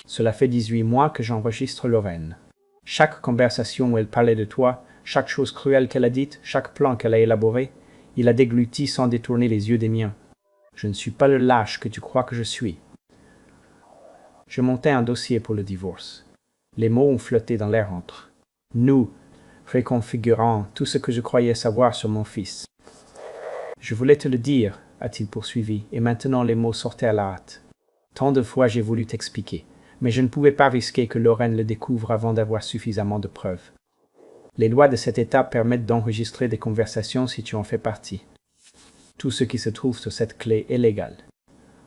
Cela fait 18 mois que j'enregistre Lorraine. Chaque conversation où elle parlait de toi, chaque chose cruelle qu'elle a dite, chaque plan qu'elle a élaboré, il a dégluti sans détourner les yeux des miens. Je ne suis pas le lâche que tu crois que je suis. » Je montai un dossier pour le divorce. Les mots ont flotté dans l'air entre nous, préconfigurant tout ce que je croyais savoir sur mon fils. « Je voulais te le dire, a-t-il poursuivi, et maintenant les mots sortaient à la hâte. Tant de fois j'ai voulu t'expliquer, mais je ne pouvais pas risquer que Lorraine le découvre avant d'avoir suffisamment de preuves. Les lois de cet État permettent d'enregistrer des conversations si tu en fais partie. Tout ce qui se trouve sur cette clé est légal.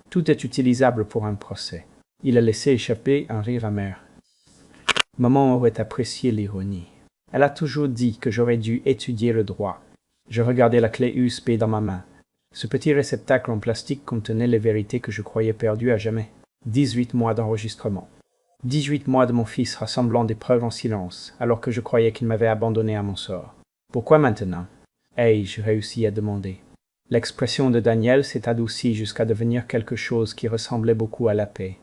Tout est utilisable pour un procès. » Il a laissé échapper un rire amer. Maman aurait apprécié l'ironie. Elle a toujours dit que j'aurais dû étudier le droit. Je regardais la clé USB dans ma main. Ce petit réceptacle en plastique contenait les vérités que je croyais perdues à jamais. 18 mois d'enregistrement. 18 mois de mon fils rassemblant des preuves en silence, alors que je croyais qu'il m'avait abandonné à mon sort. Pourquoi maintenant? Ai-je réussi à demander. L'expression de Daniel s'est adoucie jusqu'à devenir quelque chose qui ressemblait beaucoup à la paix.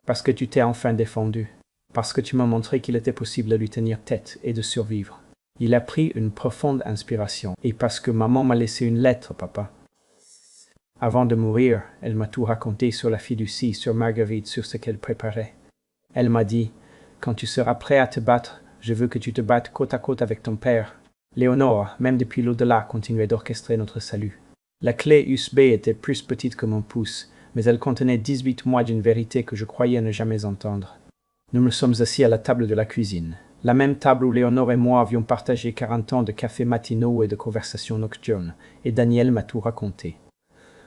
Parce que tu t'es enfin défendu. Parce que tu m'as montré qu'il était possible de lui tenir tête et de survivre. Il a pris une profonde inspiration. Et parce que maman m'a laissé une lettre, papa. Avant de mourir, elle m'a tout raconté sur la fiducie, sur Marguerite, sur ce qu'elle préparait. Elle m'a dit, quand tu seras prêt à te battre, je veux que tu te battes côte à côte avec ton père. Léonore, même depuis l'au-delà, continuait d'orchestrer notre salut. La clé USB était plus petite que mon pouce, mais elle contenait 18 mois d'une vérité que je croyais ne jamais entendre. Nous nous sommes assis à la table de la cuisine, la même table où Léonore et moi avions partagé 40 ans de cafés matinaux et de conversations nocturnes, et Daniel m'a tout raconté.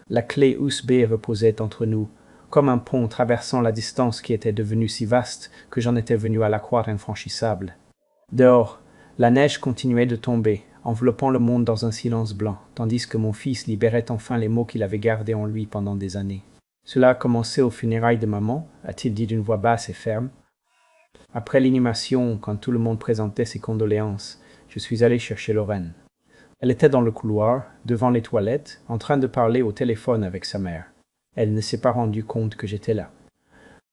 La clé USB reposait entre nous, comme un pont traversant la distance qui était devenue si vaste que j'en étais venu à la croire infranchissable. Dehors, la neige continuait de tomber, enveloppant le monde dans un silence blanc, tandis que mon fils libérait enfin les mots qu'il avait gardés en lui pendant des années. Cela a commencé aux funérailles de maman, a-t-il dit d'une voix basse et ferme. Après l'inhumation, quand tout le monde présentait ses condoléances, je suis allé chercher Lorraine. Elle était dans le couloir, devant les toilettes, en train de parler au téléphone avec sa mère. Elle ne s'est pas rendue compte que j'étais là.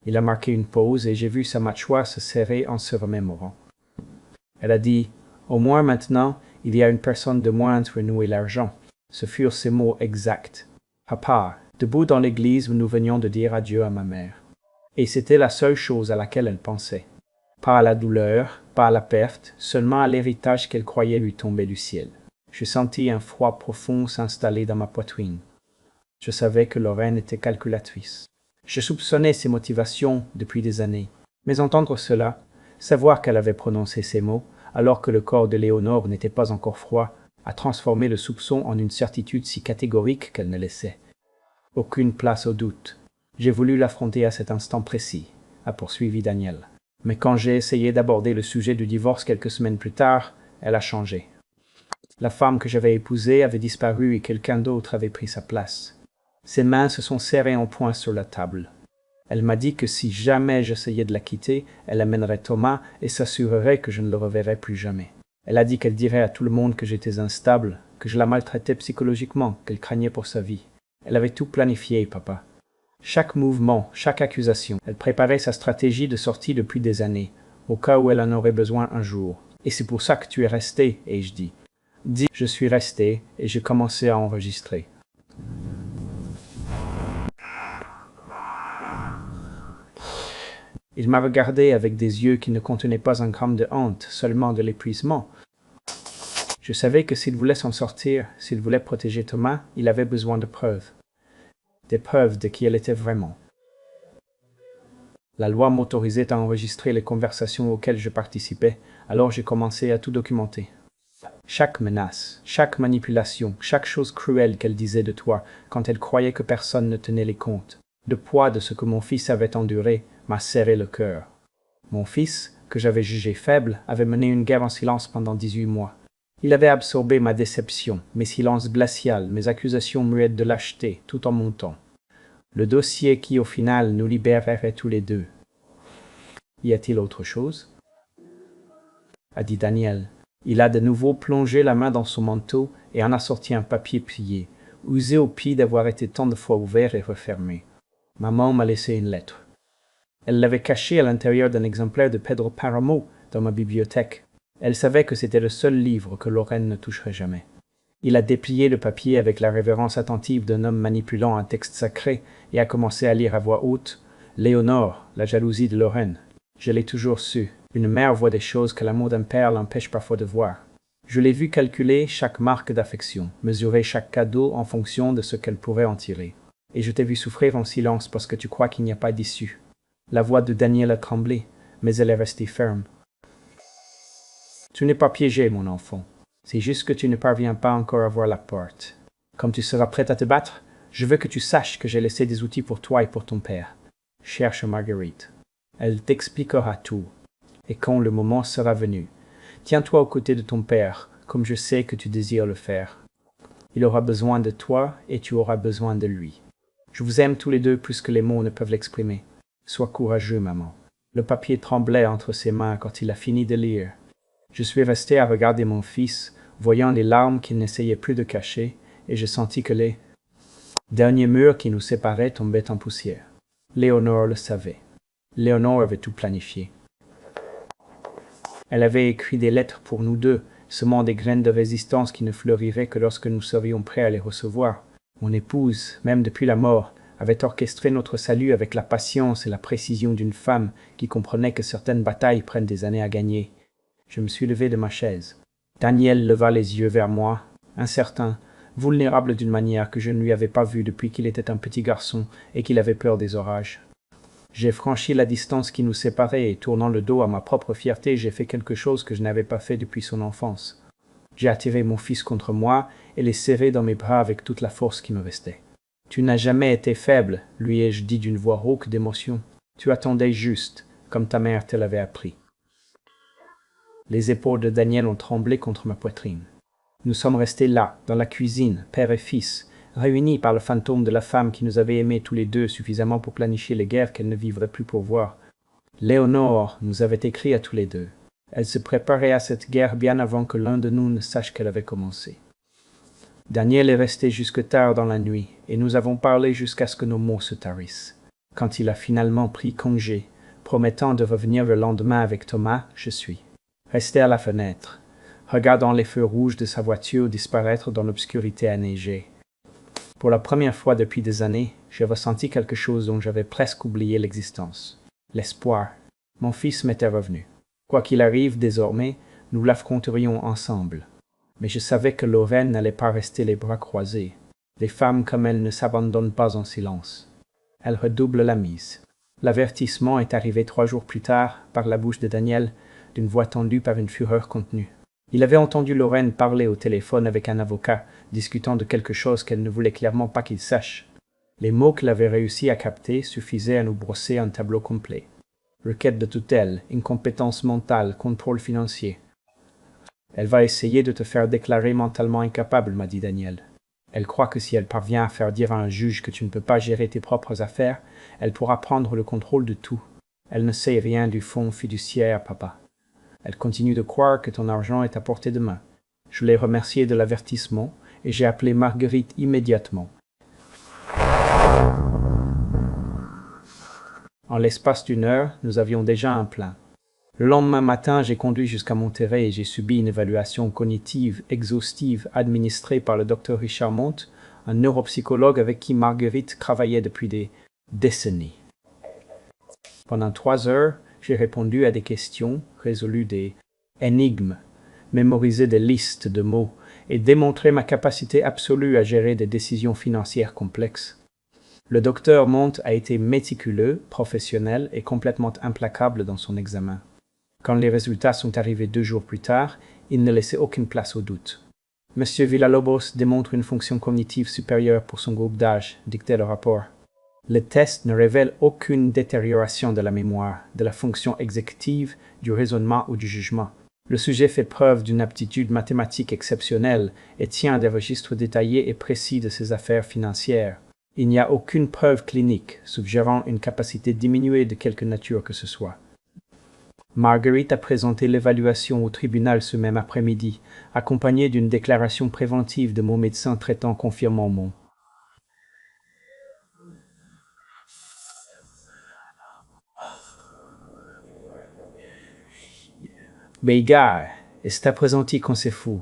Il a marqué une pause et j'ai vu sa mâchoire se serrer en se remémorant. Elle a dit « Au moins maintenant, il y a une personne de moins entre nous et l'argent. » Ce furent ses mots exacts. Papa, debout dans l'église où nous venions de dire adieu à ma mère. Et c'était la seule chose à laquelle elle pensait. Pas à la douleur, pas à la perte, seulement à l'héritage qu'elle croyait lui tomber du ciel. Je sentis un froid profond s'installer dans ma poitrine. Je savais que Lorraine était calculatrice. Je soupçonnais ses motivations depuis des années. Mais entendre cela, savoir qu'elle avait prononcé ces mots, alors que le corps de Léonore n'était pas encore froid, a transformé le soupçon en une certitude si catégorique qu'elle ne laissait aucune place au doute. J'ai voulu l'affronter à cet instant précis, a poursuivi Daniel. Mais quand j'ai essayé d'aborder le sujet du divorce quelques semaines plus tard, elle a changé. La femme que j'avais épousée avait disparu et quelqu'un d'autre avait pris sa place. Ses mains se sont serrées en poing sur la table. Elle m'a dit que si jamais j'essayais de la quitter, elle amènerait Thomas et s'assurerait que je ne le reverrais plus jamais. Elle a dit qu'elle dirait à tout le monde que j'étais instable, que je la maltraitais psychologiquement, qu'elle craignait pour sa vie. Elle avait tout planifié, papa. Chaque mouvement, chaque accusation. Elle préparait sa stratégie de sortie depuis des années, au cas où elle en aurait besoin un jour. Et c'est pour ça que tu es resté, ai-je dit. Je suis resté et j'ai commencé à enregistrer. Il m'a regardé avec des yeux qui ne contenaient pas un gramme de honte, seulement de l'épuisement. Je savais que s'il voulait s'en sortir, s'il voulait protéger Thomas, il avait besoin de preuves. Des preuves de qui elle était vraiment. La loi m'autorisait à enregistrer les conversations auxquelles je participais, alors j'ai commencé à tout documenter. Chaque menace, chaque manipulation, chaque chose cruelle qu'elle disait de toi quand elle croyait que personne ne tenait les comptes. Le poids de ce que mon fils avait enduré m'a serré le cœur. Mon fils, que j'avais jugé faible, avait mené une guerre en silence pendant 18 mois. Il avait absorbé ma déception, mes silences glaciaux, mes accusations muettes de lâcheté, tout en montant. Le dossier qui, au final, nous libérerait tous les deux. Y a-t-il autre chose? A dit Daniel. Il a de nouveau plongé la main dans son manteau et en a sorti un papier plié, usé au pied d'avoir été tant de fois ouvert et refermé. Maman m'a laissé une lettre. Elle l'avait cachée à l'intérieur d'un exemplaire de Pedro Páramo dans ma bibliothèque. Elle savait que c'était le seul livre que Lorraine ne toucherait jamais. Il a déplié le papier avec la révérence attentive d'un homme manipulant un texte sacré et a commencé à lire à voix haute « Léonore, la jalousie de Lorraine. Je l'ai toujours su. Une mère voit des choses que l'amour d'un père l'empêche parfois de voir. Je l'ai vu calculer chaque marque d'affection, mesurer chaque cadeau en fonction de ce qu'elle pourrait en tirer. Et je t'ai vu souffrir en silence parce que tu crois qu'il n'y a pas d'issue. » La voix de Daniel a tremblé, mais elle est restée ferme. « Tu n'es pas piégé, mon enfant. C'est juste que tu ne parviens pas encore à voir la porte. Comme tu seras prête à te battre, je veux que tu saches que j'ai laissé des outils pour toi et pour ton père. Cherche Marguerite. Elle t'expliquera tout. Et quand le moment sera venu, tiens-toi aux côtés de ton père, comme je sais que tu désires le faire. Il aura besoin de toi et tu auras besoin de lui. Je vous aime tous les deux plus que les mots ne peuvent l'exprimer. Sois courageux, maman. » Le papier tremblait entre ses mains quand il a fini de lire. Je suis resté à regarder mon fils, voyant les larmes qu'il n'essayait plus de cacher, et je sentis que les derniers murs qui nous séparaient tombaient en poussière. Léonore le savait. Léonore avait tout planifié. Elle avait écrit des lettres pour nous deux, semant des graines de résistance qui ne fleuriraient que lorsque nous serions prêts à les recevoir. Mon épouse, même depuis la mort, avait orchestré notre salut avec la patience et la précision d'une femme qui comprenait que certaines batailles prennent des années à gagner. Je me suis levé de ma chaise. Daniel leva les yeux vers moi, incertain, vulnérable d'une manière que je ne lui avais pas vue depuis qu'il était un petit garçon et qu'il avait peur des orages. J'ai franchi la distance qui nous séparait et tournant le dos à ma propre fierté, j'ai fait quelque chose que je n'avais pas fait depuis son enfance. J'ai attiré mon fils contre moi et l'ai serré dans mes bras avec toute la force qui me restait. « Tu n'as jamais été faible, lui ai-je dit d'une voix rauque d'émotion. Tu attendais juste, comme ta mère te l'avait appris. » Les épaules de Daniel ont tremblé contre ma poitrine. Nous sommes restés là, dans la cuisine, père et fils, réunis par le fantôme de la femme qui nous avait aimés tous les deux suffisamment pour planifier les guerres qu'elle ne vivrait plus pour voir. Léonore nous avait écrit à tous les deux. Elle se préparait à cette guerre bien avant que l'un de nous ne sache qu'elle avait commencé. Daniel est resté jusque tard dans la nuit, et nous avons parlé jusqu'à ce que nos mots se tarissent. Quand il a finalement pris congé, promettant de revenir le lendemain avec Thomas, je suis resté à la fenêtre, regardant les feux rouges de sa voiture disparaître dans l'obscurité enneigée. Pour la première fois depuis des années, j'ai ressenti quelque chose dont j'avais presque oublié l'existence. L'espoir. Mon fils m'était revenu. Quoi qu'il arrive désormais, nous l'affronterions ensemble. Mais je savais que Lorraine n'allait pas rester les bras croisés. Les femmes comme elle ne s'abandonnent pas en silence. Elle redouble la mise. L'avertissement est arrivé 3 jours plus tard, par la bouche de Daniel, d'une voix tendue par une fureur contenue. Il avait entendu Lorraine parler au téléphone avec un avocat, discutant de quelque chose qu'elle ne voulait clairement pas qu'il sache. Les mots qu'il avait réussi à capter suffisaient à nous brosser un tableau complet. Requête de tutelle, incompétence mentale, contrôle financier. « Elle va essayer de te faire déclarer mentalement incapable, m'a dit Daniel. Elle croit que si elle parvient à faire dire à un juge que tu ne peux pas gérer tes propres affaires, elle pourra prendre le contrôle de tout. Elle ne sait rien du fonds fiduciaire, papa. Elle continue de croire que ton argent est à portée de main. Je l'ai remerciée de l'avertissement et j'ai appelé Marguerite immédiatement. En l'espace d'1 heure, nous avions déjà un plan. Le lendemain matin, j'ai conduit jusqu'à Monterrey et j'ai subi une évaluation cognitive exhaustive administrée par le docteur Richard Montt, un neuropsychologue avec qui Marguerite travaillait depuis des décennies. Pendant 3 heures, j'ai répondu à des questions, résolu des énigmes, mémorisé des listes de mots et démontré ma capacité absolue à gérer des décisions financières complexes. Le docteur Montt a été méticuleux, professionnel et complètement implacable dans son examen. Quand les résultats sont arrivés 2 jours plus tard, il ne laissait aucune place au doute. « Monsieur Villalobos démontre une fonction cognitive supérieure pour son groupe d'âge », dictait le rapport. Le test ne révèle aucune détérioration de la mémoire, de la fonction exécutive, du raisonnement ou du jugement. Le sujet fait preuve d'une aptitude mathématique exceptionnelle et tient des registres détaillés et précis de ses affaires financières. Il n'y a aucune preuve clinique suggérant une capacité diminuée de quelque nature que ce soit. Marguerite a présenté l'évaluation au tribunal ce même après-midi, accompagnée d'une déclaration préventive de mon médecin traitant confirmant mon Beigard, et c'est apprenti qu'on c'est fou.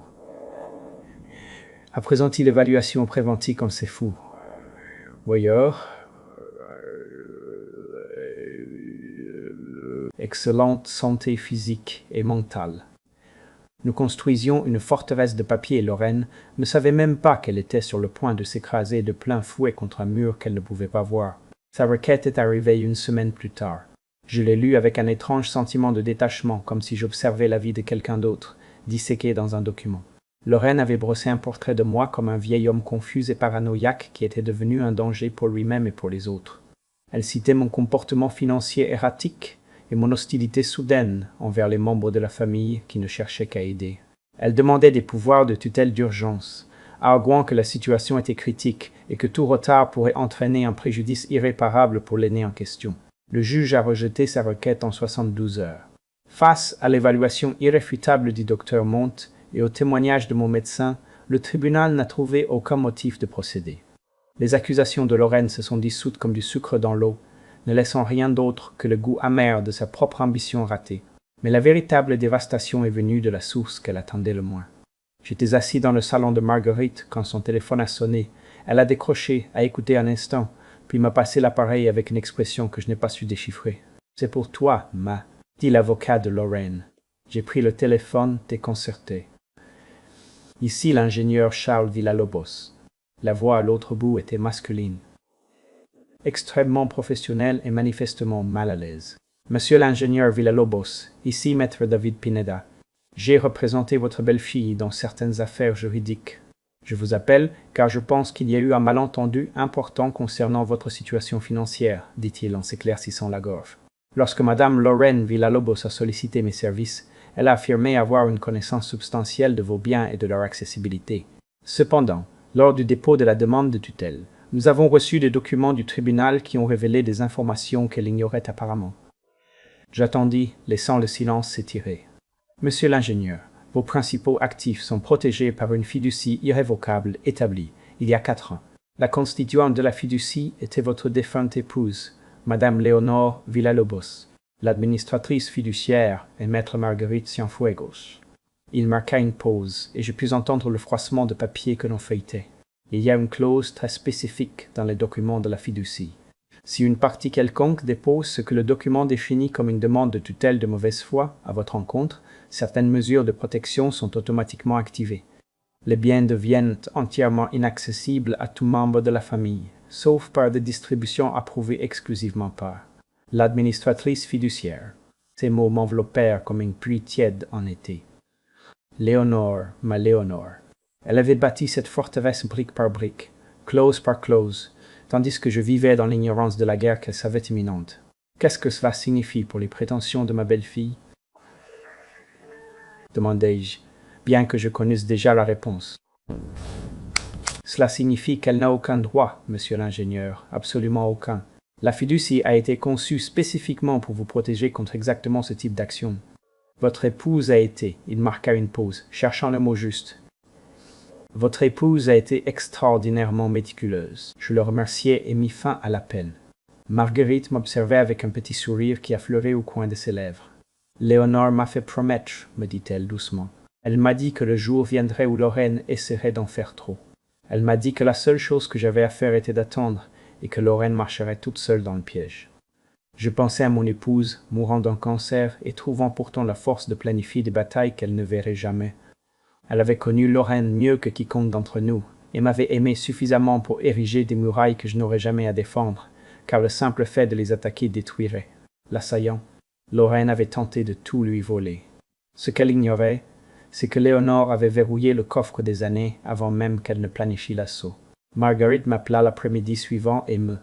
Apprenti l'évaluation préventive comme c'est fou. Voyeur. Excellente santé physique et mentale. Nous construisions une forteresse de papier et Lorraine ne savait même pas qu'elle était sur le point de s'écraser de plein fouet contre un mur qu'elle ne pouvait pas voir. Sa requête est arrivée 1 semaine plus tard. Je l'ai lue avec un étrange sentiment de détachement, comme si j'observais la vie de quelqu'un d'autre, disséqué dans un document. Lorraine avait brossé un portrait de moi comme un vieil homme confus et paranoïaque qui était devenu un danger pour lui-même et pour les autres. Elle citait mon comportement financier erratique et mon hostilité soudaine envers les membres de la famille qui ne cherchaient qu'à aider. Elle demandait des pouvoirs de tutelle d'urgence, arguant que la situation était critique et que tout retard pourrait entraîner un préjudice irréparable pour l'aîné en question. Le juge a rejeté sa requête en 72 heures. Face à l'évaluation irréfutable du docteur Montt et au témoignage de mon médecin, le tribunal n'a trouvé aucun motif de procéder. Les accusations de Lorraine se sont dissoutes comme du sucre dans l'eau, ne laissant rien d'autre que le goût amer de sa propre ambition ratée. Mais la véritable dévastation est venue de la source qu'elle attendait le moins. J'étais assis dans le salon de Marguerite quand son téléphone a sonné. Elle a décroché, a écouté un instant, puis m'a passé l'appareil avec une expression que je n'ai pas su déchiffrer. « C'est pour toi, Ma », dit l'avocat de Lorraine. J'ai pris le téléphone déconcerté. Ici l'ingénieur Charles Villalobos. La voix à l'autre bout était masculine. Extrêmement professionnelle et manifestement mal à l'aise. « Monsieur l'ingénieur Villalobos, ici maître David Pineda. J'ai représenté votre belle-fille dans certaines affaires juridiques. Je vous appelle car je pense qu'il y a eu un malentendu important concernant votre situation financière, dit-il en s'éclaircissant la gorge. Lorsque Madame Lorraine Villalobos a sollicité mes services, elle a affirmé avoir une connaissance substantielle de vos biens et de leur accessibilité. Cependant, lors du dépôt de la demande de tutelle, nous avons reçu des documents du tribunal qui ont révélé des informations qu'elle ignorait apparemment. J'attendis, laissant le silence s'étirer. Monsieur l'ingénieur, vos principaux actifs sont protégés par une fiducie irrévocable établie il y a 4 ans. La constituante de la fiducie était votre défunte épouse, Madame Léonore Villalobos. L'administratrice fiduciaire est maître Marguerite Cienfuegos. Il marqua une pause, et je pus entendre le froissement de papier que l'on feuilletait. Il y a une clause très spécifique dans les documents de la fiducie. Si une partie quelconque dépose ce que le document définit comme une demande de tutelle de mauvaise foi à votre encontre, certaines mesures de protection sont automatiquement activées. Les biens deviennent entièrement inaccessibles à tout membre de la famille, sauf par des distributions approuvées exclusivement par l'administratrice fiduciaire. Ces mots m'enveloppèrent comme une pluie tiède en été. Léonore, ma Léonore. Elle avait bâti cette forteresse brique par brique, clause par clause, tandis que je vivais dans l'ignorance de la guerre qu'elle savait imminente. Qu'est-ce que cela signifie pour les prétentions de ma belle-fille? Demandai-je, bien que je connaisse déjà la réponse. Cela signifie qu'elle n'a aucun droit, monsieur l'ingénieur, absolument aucun. La fiducie a été conçue spécifiquement pour vous protéger contre exactement ce type d'action. Votre épouse a été, il marqua une pause, cherchant le mot juste. Votre épouse a été extraordinairement méticuleuse. Je le remerciai et mis fin à l'appel. Marguerite m'observait avec un petit sourire qui affleurait au coin de ses lèvres. Léonore m'a fait promettre, me dit-elle doucement. Elle m'a dit que le jour viendrait où Lorraine essaierait d'en faire trop. Elle m'a dit que la seule chose que j'avais à faire était d'attendre et que Lorraine marcherait toute seule dans le piège. Je pensais à mon épouse, mourant d'un cancer et trouvant pourtant la force de planifier des batailles qu'elle ne verrait jamais. Elle avait connu Lorraine mieux que quiconque d'entre nous, et m'avait aimé suffisamment pour ériger des murailles que je n'aurais jamais à défendre, car le simple fait de les attaquer détruirait. L'assaillant, Lorraine avait tenté de tout lui voler. Ce qu'elle ignorait, c'est que Léonore avait verrouillé le coffre des années avant même qu'elle ne planifie l'assaut. Marguerite m'appela l'après-midi suivant et me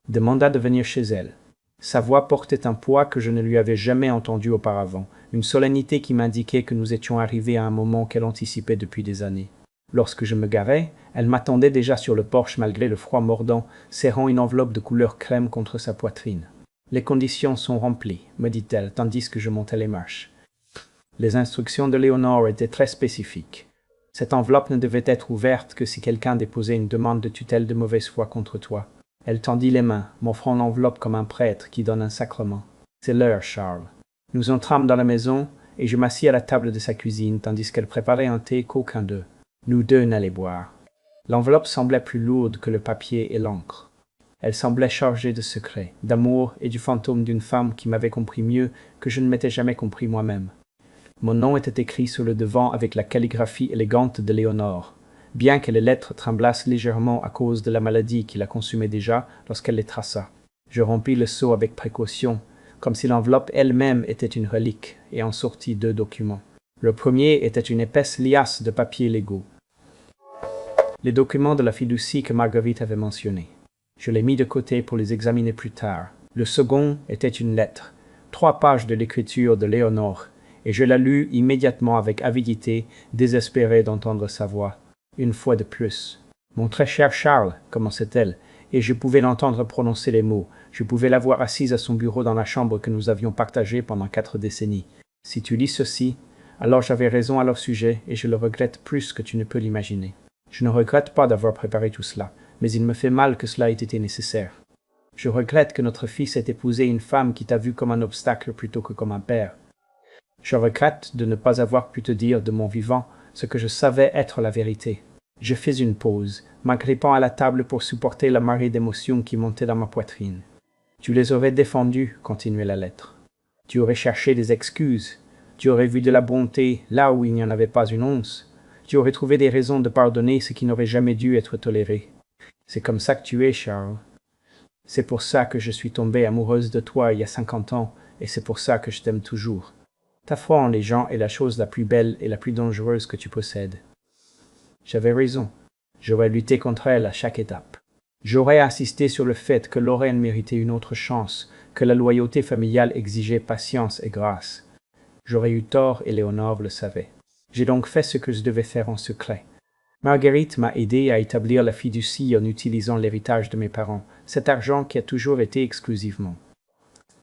demanda de venir chez elle. Sa voix portait un poids que je ne lui avais jamais entendu auparavant, une solennité qui m'indiquait que nous étions arrivés à un moment qu'elle anticipait depuis des années. Lorsque je me garai, elle m'attendait déjà sur le porche malgré le froid mordant, serrant une enveloppe de couleur crème contre sa poitrine. « Les conditions sont remplies, me dit-elle, tandis que je montais les marches. Les instructions de Léonore étaient très spécifiques. Cette enveloppe ne devait être ouverte que si quelqu'un déposait une demande de tutelle de mauvaise foi contre toi. Elle tendit les mains, m'offrant l'enveloppe comme un prêtre qui donne un sacrement. « C'est l'heure, Charles. » Nous entrâmes dans la maison, et je m'assis à la table de sa cuisine, tandis qu'elle préparait un thé qu'aucun d'eux. Nous deux n'allaient boire. L'enveloppe semblait plus lourde que le papier et l'encre. Elle semblait chargée de secrets, d'amour et du fantôme d'une femme qui m'avait compris mieux que je ne m'étais jamais compris moi-même. Mon nom était écrit sur le devant avec la calligraphie élégante de Léonore, bien que les lettres tremblassent légèrement à cause de la maladie qui la consumait déjà lorsqu'elle les traça. Je rompis le sceau avec précaution, comme si l'enveloppe elle-même était une relique, et en sortis 2 documents. Le premier était une épaisse liasse de papiers légaux. Les documents de la fiducie que Marguerite avait mentionnés. Je les mis de côté pour les examiner plus tard. Le second était une lettre, 3 pages de l'écriture de Léonore, et je la lus immédiatement avec avidité, désespéré d'entendre sa voix. Une fois de plus. « Mon très cher Charles, » commençait-elle, et je pouvais l'entendre prononcer les mots. Je pouvais la voir assise à son bureau dans la chambre que nous avions partagée pendant 4 décennies. « Si tu lis ceci, alors j'avais raison à leur sujet, et je le regrette plus que tu ne peux l'imaginer. Je ne regrette pas d'avoir préparé tout cela, mais il me fait mal que cela ait été nécessaire. Je regrette que notre fils ait épousé une femme qui t'a vu comme un obstacle plutôt que comme un père. Je regrette de ne pas avoir pu te dire de mon vivant ce que je savais être la vérité. Je fis une pause, m'agrippant à la table pour supporter la marée d'émotions qui montait dans ma poitrine. Tu les aurais défendus, continuait la lettre. Tu aurais cherché des excuses. Tu aurais vu de la bonté là où il n'y en avait pas une once. Tu aurais trouvé des raisons de pardonner ce qui n'aurait jamais dû être toléré. C'est comme ça que tu es, Charles. C'est pour ça que je suis tombée amoureuse de toi il y a 50 ans, et c'est pour ça que je t'aime toujours. Ta foi en les gens est la chose la plus belle et la plus dangereuse que tu possèdes. J'avais raison. J'aurais lutté contre elle à chaque étape. J'aurais insisté sur le fait que Lorraine méritait une autre chance, que la loyauté familiale exigeait patience et grâce. J'aurais eu tort et Léonore le savait. J'ai donc fait ce que je devais faire en secret. Marguerite m'a aidé à établir la fiducie en utilisant l'héritage de mes parents, cet argent qui a toujours été exclusivement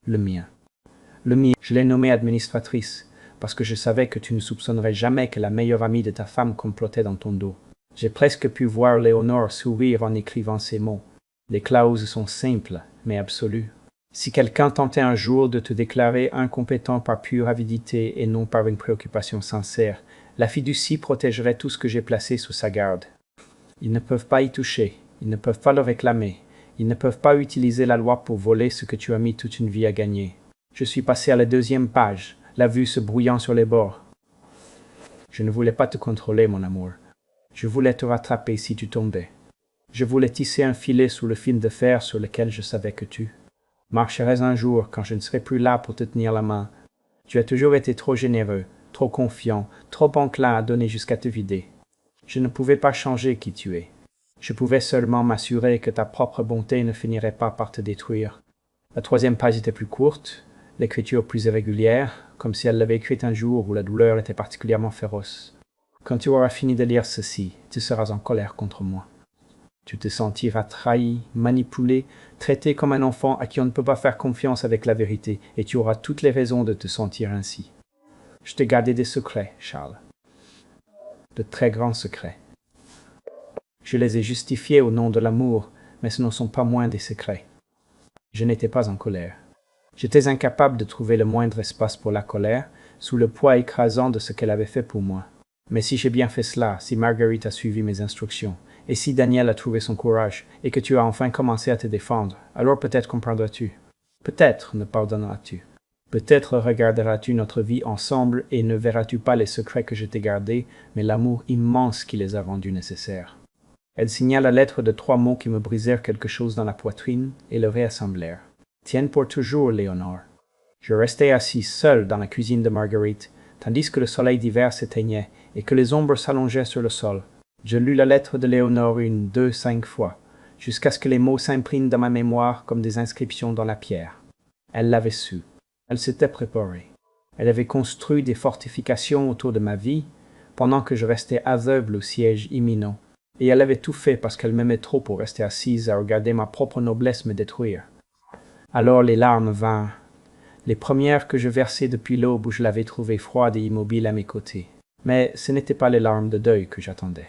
le mien. Le mien, je l'ai nommée administratrice, parce que je savais que tu ne soupçonnerais jamais que la meilleure amie de ta femme complotait dans ton dos. J'ai presque pu voir Léonore sourire en écrivant ces mots. Les clauses sont simples, mais absolues. Si quelqu'un tentait un jour de te déclarer incompétent par pure avidité et non par une préoccupation sincère, la fiducie protégerait tout ce que j'ai placé sous sa garde. Ils ne peuvent pas y toucher, ils ne peuvent pas le réclamer, ils ne peuvent pas utiliser la loi pour voler ce que tu as mis toute une vie à gagner. Je suis passé à la 2e page, la vue se brouillant sur les bords. Je ne voulais pas te contrôler, mon amour. Je voulais te rattraper si tu tombais. Je voulais tisser un filet sous le fil de fer sur lequel je savais que tu marcherais un jour quand je ne serai plus là pour te tenir la main. Tu as toujours été trop généreux, trop confiant, trop enclin à donner jusqu'à te vider. Je ne pouvais pas changer qui tu es. Je pouvais seulement m'assurer que ta propre bonté ne finirait pas par te détruire. La 3e page était plus courte, l'écriture plus irrégulière, comme si elle l'avait écrite un jour où la douleur était particulièrement féroce. Quand tu auras fini de lire ceci, tu seras en colère contre moi. Tu te sentiras trahi, manipulé, traité comme un enfant à qui on ne peut pas faire confiance avec la vérité, et tu auras toutes les raisons de te sentir ainsi. Je t'ai gardé des secrets, Charles. De très grands secrets. Je les ai justifiés au nom de l'amour, mais ce ne sont pas moins des secrets. Je n'étais pas en colère. J'étais incapable de trouver le moindre espace pour la colère, sous le poids écrasant de ce qu'elle avait fait pour moi. Mais si j'ai bien fait cela, si Marguerite a suivi mes instructions, et si Daniel a trouvé son courage, et que tu as enfin commencé à te défendre, alors peut-être comprendras-tu. Peut-être ne pardonneras-tu. Peut-être regarderas-tu notre vie ensemble et ne verras-tu pas les secrets que je t'ai gardés, mais l'amour immense qui les a rendus nécessaires. Elle signa la lettre de 3 mots qui me brisèrent quelque chose dans la poitrine et le réassemblèrent. Tienne pour toujours, Léonore. Je restai assis seul dans la cuisine de Marguerite, tandis que le soleil d'hiver s'éteignait et que les ombres s'allongeaient sur le sol. Je lus la lettre de Léonore 1, 2, 5 fois, jusqu'à ce que les mots s'impriment dans ma mémoire comme des inscriptions dans la pierre. Elle l'avait su. Elle s'était préparée. Elle avait construit des fortifications autour de ma vie, pendant que je restais aveugle au siège imminent, et elle avait tout fait parce qu'elle m'aimait trop pour rester assise à regarder ma propre noblesse me détruire. Alors les larmes vinrent, les premières que je versai depuis l'aube où je l'avais trouvée froide et immobile à mes côtés. Mais ce n'étaient pas les larmes de deuil que j'attendais.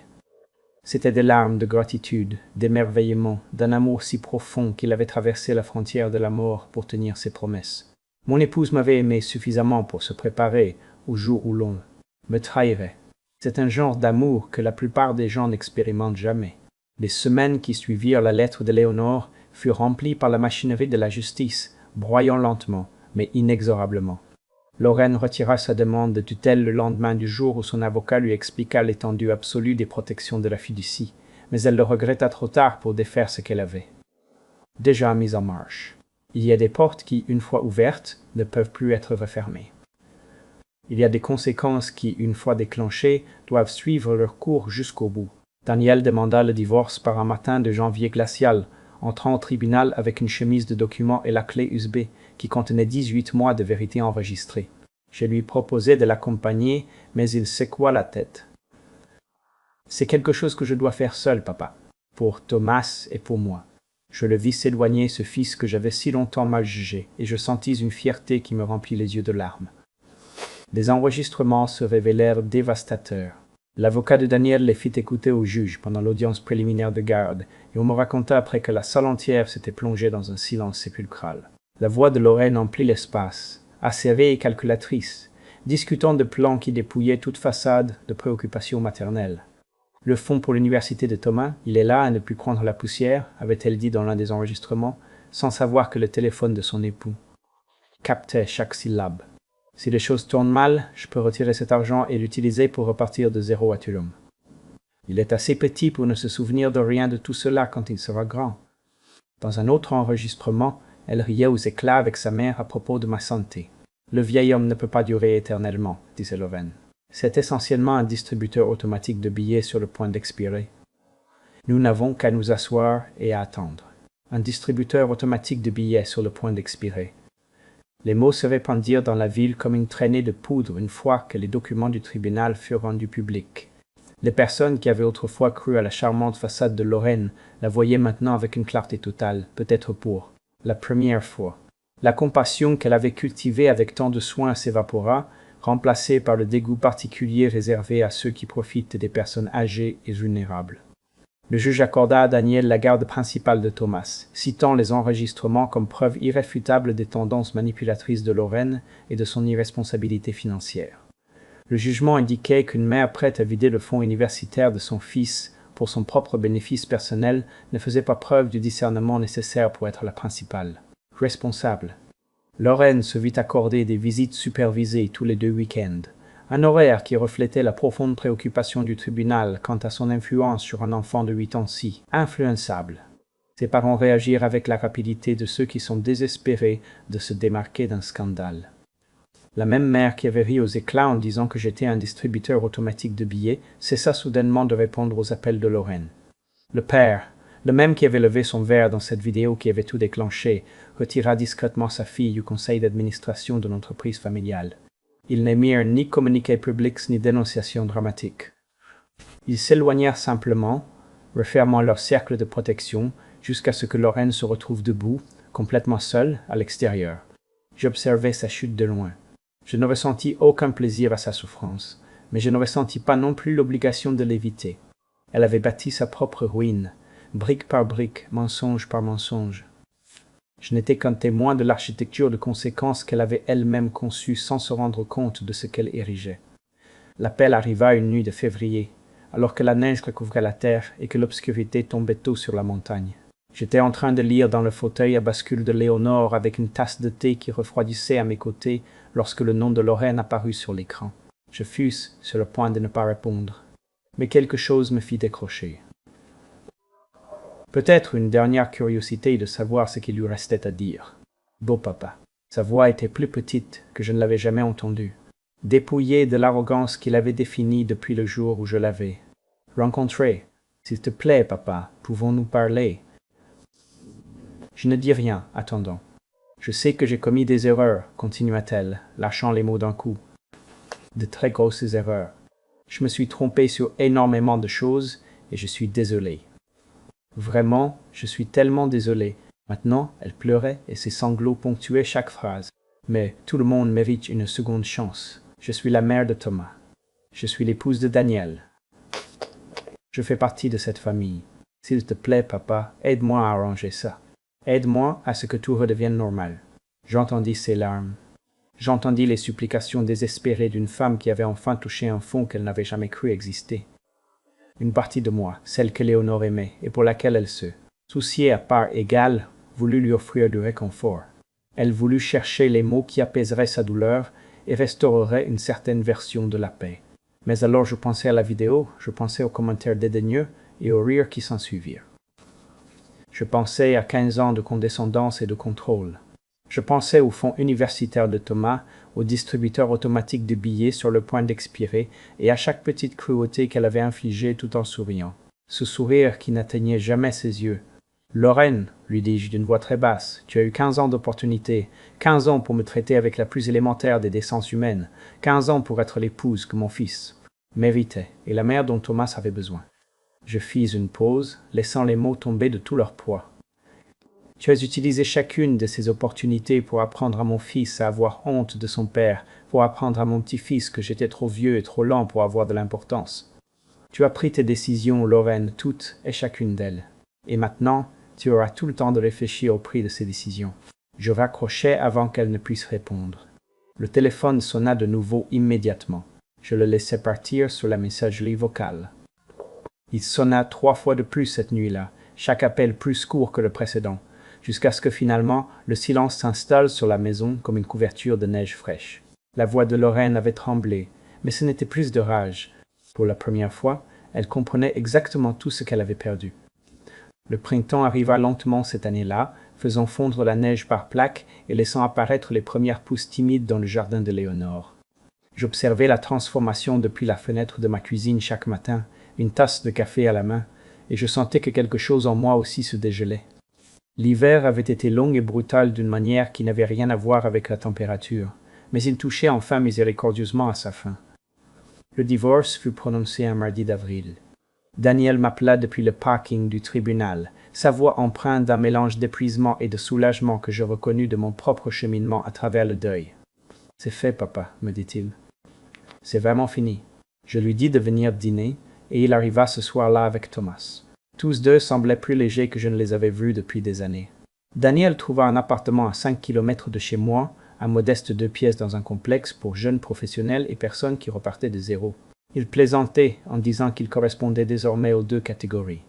C'étaient des larmes de gratitude, d'émerveillement, d'un amour si profond qu'il avait traversé la frontière de la mort pour tenir ses promesses. Mon épouse m'avait aimé suffisamment pour se préparer au jour où l'on me trahirait. C'est un genre d'amour que la plupart des gens n'expérimentent jamais. Les semaines qui suivirent la lettre de Léonore furent remplies par la machinerie de la justice, broyant lentement, mais inexorablement. Lorraine retira sa demande de tutelle le lendemain du jour où son avocat lui expliqua l'étendue absolue des protections de la fiducie, mais elle le regretta trop tard pour défaire ce qu'elle avait déjà mis en marche. Il y a des portes qui, une fois ouvertes, ne peuvent plus être refermées. Il y a des conséquences qui, une fois déclenchées, doivent suivre leur cours jusqu'au bout. Daniel demanda le divorce par un matin de janvier glacial, entrant au tribunal avec une chemise de documents et la clé USB qui contenait 18 mois de vérité enregistrée. Je lui proposai de l'accompagner, mais il secoua la tête. « C'est quelque chose que je dois faire seul, papa, pour Thomas et pour moi. » Je le vis s'éloigner, ce fils que j'avais si longtemps mal jugé, et je sentis une fierté qui me remplit les yeux de larmes. Les enregistrements se révélèrent dévastateurs. L'avocat de Daniel les fit écouter au juge pendant l'audience préliminaire de garde, et on me raconta après que la salle entière s'était plongée dans un silence sépulcral. La voix de Lorraine emplit l'espace, acérée et calculatrice, Discutons de plans qui dépouillaient toute façade de préoccupations maternelles. Le fonds pour l'université de Thomas, il est là à ne plus prendre la poussière, avait-elle dit dans l'un des enregistrements, sans savoir que le téléphone de son époux captait chaque syllabe. Si les choses tournent mal, je peux retirer cet argent et l'utiliser pour repartir de zéro à Tulum. Il est assez petit pour ne se souvenir de rien de tout cela quand il sera grand. Dans un autre enregistrement, elle riait aux éclats avec sa mère à propos de ma santé. Le vieil homme ne peut pas durer éternellement, disait Lorraine. C'est essentiellement un distributeur automatique de billets sur le point d'expirer. Nous n'avons qu'à nous asseoir et à attendre. Un distributeur automatique de billets sur le point d'expirer. Les mots se répandirent dans la ville comme une traînée de poudre une fois que les documents du tribunal furent rendus publics. Les personnes qui avaient autrefois cru à la charmante façade de Lorraine la voyaient maintenant avec une clarté totale, peut-être pour la première fois. La compassion qu'elle avait cultivée avec tant de soin s'évapora, remplacée par le dégoût particulier réservé à ceux qui profitent des personnes âgées et vulnérables. Le juge accorda à Daniel la garde principale de Thomas, citant les enregistrements comme preuve irréfutable des tendances manipulatrices de Lorraine et de son irresponsabilité financière. Le jugement indiquait qu'une mère prête à vider le fonds universitaire de son fils pour son propre bénéfice personnel ne faisait pas preuve du discernement nécessaire pour être la principale, responsable. Lorraine se vit accorder des visites supervisées tous les 2 week-ends, un horaire qui reflétait la profonde préoccupation du tribunal quant à son influence sur un enfant de 8 ans si influençable. Ses parents réagirent avec la rapidité de ceux qui sont désespérés de se démarquer d'un scandale. La même mère qui avait ri aux éclats en disant que j'étais un distributeur automatique de billets cessa soudainement de répondre aux appels de Lorraine. Le père, le même qui avait levé son verre dans cette vidéo qui avait tout déclenché, retira discrètement sa fille du conseil d'administration de l'entreprise familiale. Ils n'émirent ni communiqués publics ni dénonciations dramatiques. Ils s'éloignèrent simplement, refermant leur cercle de protection, jusqu'à ce que Lorraine se retrouve debout, complètement seule, à l'extérieur. J'observais sa chute de loin. Je ne ressentis aucun plaisir à sa souffrance, mais je ne ressentis pas non plus l'obligation de l'éviter. Elle avait bâti sa propre ruine, brique par brique, mensonge par mensonge. Je n'étais qu'un témoin de l'architecture de conséquences qu'elle avait elle-même conçue sans se rendre compte de ce qu'elle érigeait. L'appel arriva une nuit de février, alors que la neige recouvrait la terre et que l'obscurité tombait tôt sur la montagne. J'étais en train de lire dans le fauteuil à bascule de Léonore avec une tasse de thé qui refroidissait à mes côtés lorsque le nom de Lorraine apparut sur l'écran. Je fus sur le point de ne pas répondre, mais quelque chose me fit décrocher. Peut-être une dernière curiosité de savoir ce qu'il lui restait à dire. Beau papa. Sa voix était plus petite que je ne l'avais jamais entendue, dépouillée de l'arrogance qu'il avait définie depuis le jour où je l'avais rencontré. S'il te plaît, papa, pouvons-nous parler? Je ne dis rien, attendant. Je sais que j'ai commis des erreurs, continua-t-elle, lâchant les mots d'un coup. De très grosses erreurs. Je me suis trompé sur énormément de choses et je suis désolé. Vraiment, je suis tellement désolé. Maintenant, elle pleurait et ses sanglots ponctuaient chaque phrase. Mais tout le monde mérite une seconde chance. Je suis la mère de Thomas. Je suis l'épouse de Daniel. Je fais partie de cette famille. S'il te plaît, papa, aide-moi à arranger ça. Aide-moi à ce que tout redevienne normal. J'entendis ses larmes. J'entendis les supplications désespérées d'une femme qui avait enfin touché un fond qu'elle n'avait jamais cru exister. Une partie de moi, celle que Léonore aimait et pour laquelle elle se souciait à part égale, voulut lui offrir du réconfort. Elle voulut chercher les mots qui apaiseraient sa douleur et restaureraient une certaine version de la paix. Mais alors je pensais à la vidéo, je pensais aux commentaires dédaigneux et aux rires qui s'ensuivirent. Je pensais à 15 ans de condescendance et de contrôle. Je pensais au fonds universitaire de Thomas, au distributeur automatique de billets sur le point d'expirer et à chaque petite cruauté qu'elle avait infligée tout en souriant. Ce sourire qui n'atteignait jamais ses yeux. « Lorraine, lui dis-je d'une voix très basse, tu as eu 15 ans d'opportunité, 15 ans pour me traiter avec la plus élémentaire des décences humaines, 15 ans pour être l'épouse que mon fils méritait et la mère dont Thomas avait besoin. » Je fis une pause, laissant les mots tomber de tout leur poids. Tu as utilisé chacune de ces opportunités pour apprendre à mon fils à avoir honte de son père, pour apprendre à mon petit-fils que j'étais trop vieux et trop lent pour avoir de l'importance. Tu as pris tes décisions, Lorraine, toutes et chacune d'elles. Et maintenant, tu auras tout le temps de réfléchir au prix de ces décisions. Je raccrochai avant qu'elle ne puisse répondre. Le téléphone sonna de nouveau immédiatement. Je le laissai partir sur la messagerie vocale. Il sonna 3 fois de plus cette nuit-là, chaque appel plus court que le précédent, jusqu'à ce que finalement le silence s'installe sur la maison comme une couverture de neige fraîche. La voix de Lorraine avait tremblé, mais ce n'était plus de rage. Pour la première fois, elle comprenait exactement tout ce qu'elle avait perdu. Le printemps arriva lentement cette année-là, faisant fondre la neige par plaques et laissant apparaître les premières pousses timides dans le jardin de Léonore. J'observais la transformation depuis la fenêtre de ma cuisine chaque matin, une tasse de café à la main, et je sentais que quelque chose en moi aussi se dégelait. L'hiver avait été long et brutal d'une manière qui n'avait rien à voir avec la température, mais il touchait enfin miséricordieusement à sa fin. Le divorce fut prononcé un mardi d'avril. Daniel m'appela depuis le parking du tribunal, sa voix empreinte d'un mélange d'épuisement et de soulagement que je reconnus de mon propre cheminement à travers le deuil. « C'est fait, papa, me dit-il. C'est vraiment fini. » Je lui dis de venir dîner, et il arriva ce soir-là avec Thomas. Tous deux semblaient plus légers que je ne les avais vus depuis des années. Daniel trouva un appartement à 5 kilomètres de chez moi, un modeste 2 pièces dans un complexe pour jeunes professionnels et personnes qui repartaient de zéro. Il plaisantait en disant qu'il correspondait désormais aux 2 catégories.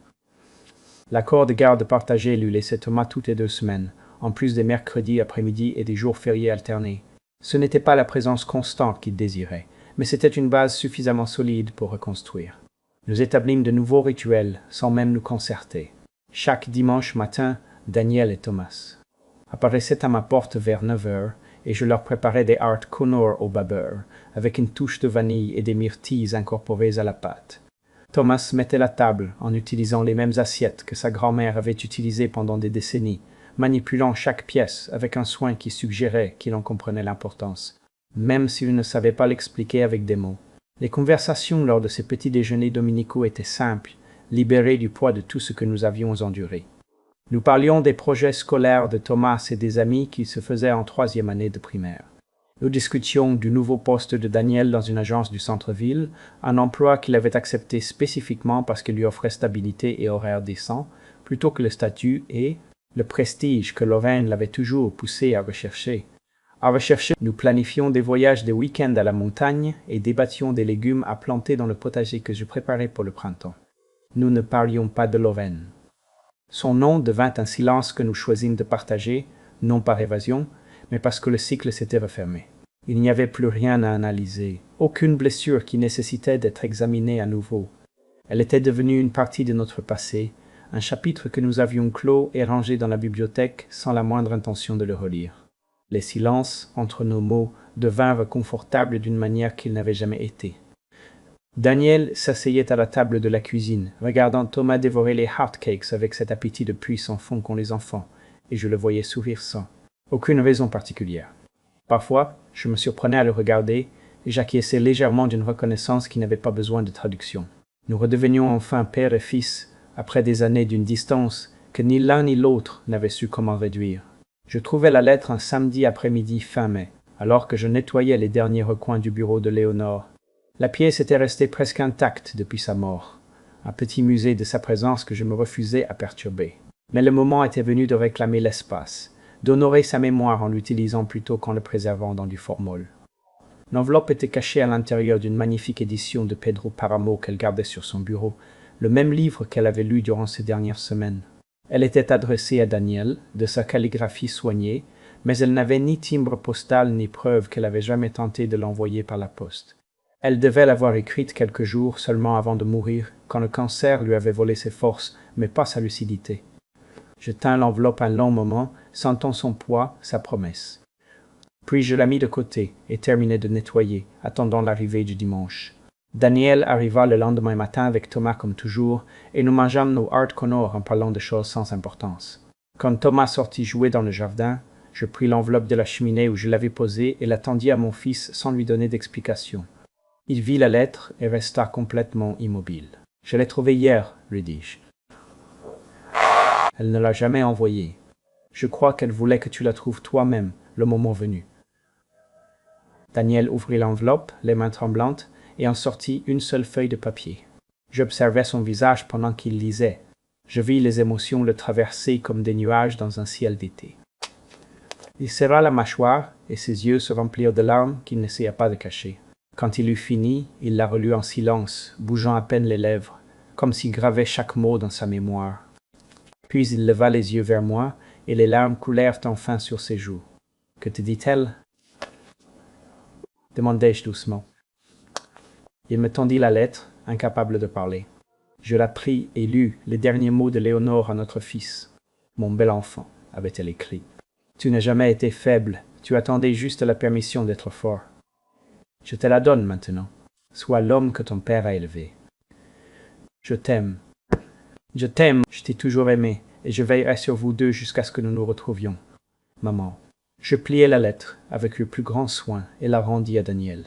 L'accord de garde partagé lui laissait Thomas toutes les 2 semaines, en plus des mercredis après-midi et des jours fériés alternés. Ce n'était pas la présence constante qu'il désirait, mais c'était une base suffisamment solide pour reconstruire. Nous établîmes de nouveaux rituels, sans même nous concerter. Chaque dimanche matin, Daniel et Thomas apparaissaient à ma porte vers 9 heures, et je leur préparais des Art Connor au beurre, avec une touche de vanille et des myrtilles incorporées à la pâte. Thomas mettait la table en utilisant les mêmes assiettes que sa grand-mère avait utilisées pendant des décennies, manipulant chaque pièce avec un soin qui suggérait qu'il en comprenait l'importance, même s'il ne savait pas l'expliquer avec des mots. Les conversations lors de ces petits déjeuners dominicaux étaient simples, libérées du poids de tout ce que nous avions enduré. Nous parlions des projets scolaires de Thomas et des amis qui se faisaient en 3e année de primaire. Nous discutions du nouveau poste de Daniel dans une agence du centre-ville, un emploi qu'il avait accepté spécifiquement parce qu'il lui offrait stabilité et horaire décent, plutôt que le statut et le prestige que Lorraine l'avait toujours poussé à rechercher. Nous planifions des voyages de week-end à la montagne et débattions des légumes à planter dans le potager que je préparais pour le printemps. Nous ne parlions pas de Lorraine. Son nom devint un silence que nous choisîmes de partager, non par évasion, mais parce que le cycle s'était refermé. Il n'y avait plus rien à analyser, aucune blessure qui nécessitait d'être examinée à nouveau. Elle était devenue une partie de notre passé, un chapitre que nous avions clos et rangé dans la bibliothèque sans la moindre intention de le relire. Les silences entre nos mots devinrent confortables d'une manière qu'ils n'avaient jamais été. Daniel s'asseyait à la table de la cuisine, regardant Thomas dévorer les hotcakes avec cet appétit de puits sans fond qu'ont les enfants, et je le voyais sourire sans aucune raison particulière. Parfois, je me surprenais à le regarder, et j'acquiesçais légèrement d'une reconnaissance qui n'avait pas besoin de traduction. Nous redevenions enfin père et fils, après des années d'une distance que ni l'un ni l'autre n'avait su comment réduire. Je trouvai la lettre un samedi après-midi fin mai, alors que je nettoyais les derniers recoins du bureau de Léonore. La pièce était restée presque intacte depuis sa mort, un petit musée de sa présence que je me refusais à perturber. Mais le moment était venu de réclamer l'espace, d'honorer sa mémoire en l'utilisant plutôt qu'en le préservant dans du formol. L'enveloppe était cachée à l'intérieur d'une magnifique édition de Pedro Páramo qu'elle gardait sur son bureau, le même livre qu'elle avait lu durant ces dernières semaines. Elle était adressée à Daniel, de sa calligraphie soignée, mais elle n'avait ni timbre postal ni preuve qu'elle avait jamais tenté de l'envoyer par la poste. Elle devait l'avoir écrite quelques jours seulement avant de mourir, quand le cancer lui avait volé ses forces, mais pas sa lucidité. Je tins l'enveloppe un long moment, sentant son poids, sa promesse. Puis je la mis de côté et terminai de nettoyer, attendant l'arrivée du dimanche. Daniel arriva le lendemain matin avec Thomas comme toujours, et nous mangeâmes nos Art Connor en parlant de choses sans importance. Quand Thomas sortit jouer dans le jardin, je pris l'enveloppe de la cheminée où je l'avais posée et la tendis à mon fils sans lui donner d'explication. Il vit la lettre et resta complètement immobile. « Je l'ai trouvée hier, lui dis-je. Elle ne l'a jamais envoyée. Je crois qu'elle voulait que tu la trouves toi-même, le moment venu. » Daniel ouvrit l'enveloppe, les mains tremblantes, et en sortit une seule feuille de papier. J'observais son visage pendant qu'il lisait. Je vis les émotions le traverser comme des nuages dans un ciel d'été. Il serra la mâchoire et ses yeux se remplirent de larmes qu'il n'essaya pas de cacher. Quand il eut fini, il la relut en silence, bougeant à peine les lèvres, comme s'il gravait chaque mot dans sa mémoire. Puis il leva les yeux vers moi, et les larmes coulèrent enfin sur ses joues. « Que te dit-elle » demandai-je doucement. Il me tendit la lettre, incapable de parler. Je la pris et lus les derniers mots de Léonore à notre fils. « Mon bel enfant » avait-elle écrit. « Tu n'as jamais été faible, tu attendais juste la permission d'être fort. Je te la donne maintenant. Sois l'homme que ton père a élevé. Je t'aime. Je t'aime, je t'ai toujours aimé, et je veillerai sur vous deux jusqu'à ce que nous nous retrouvions. Maman. » Je pliai la lettre avec le plus grand soin et la rendis à Daniel.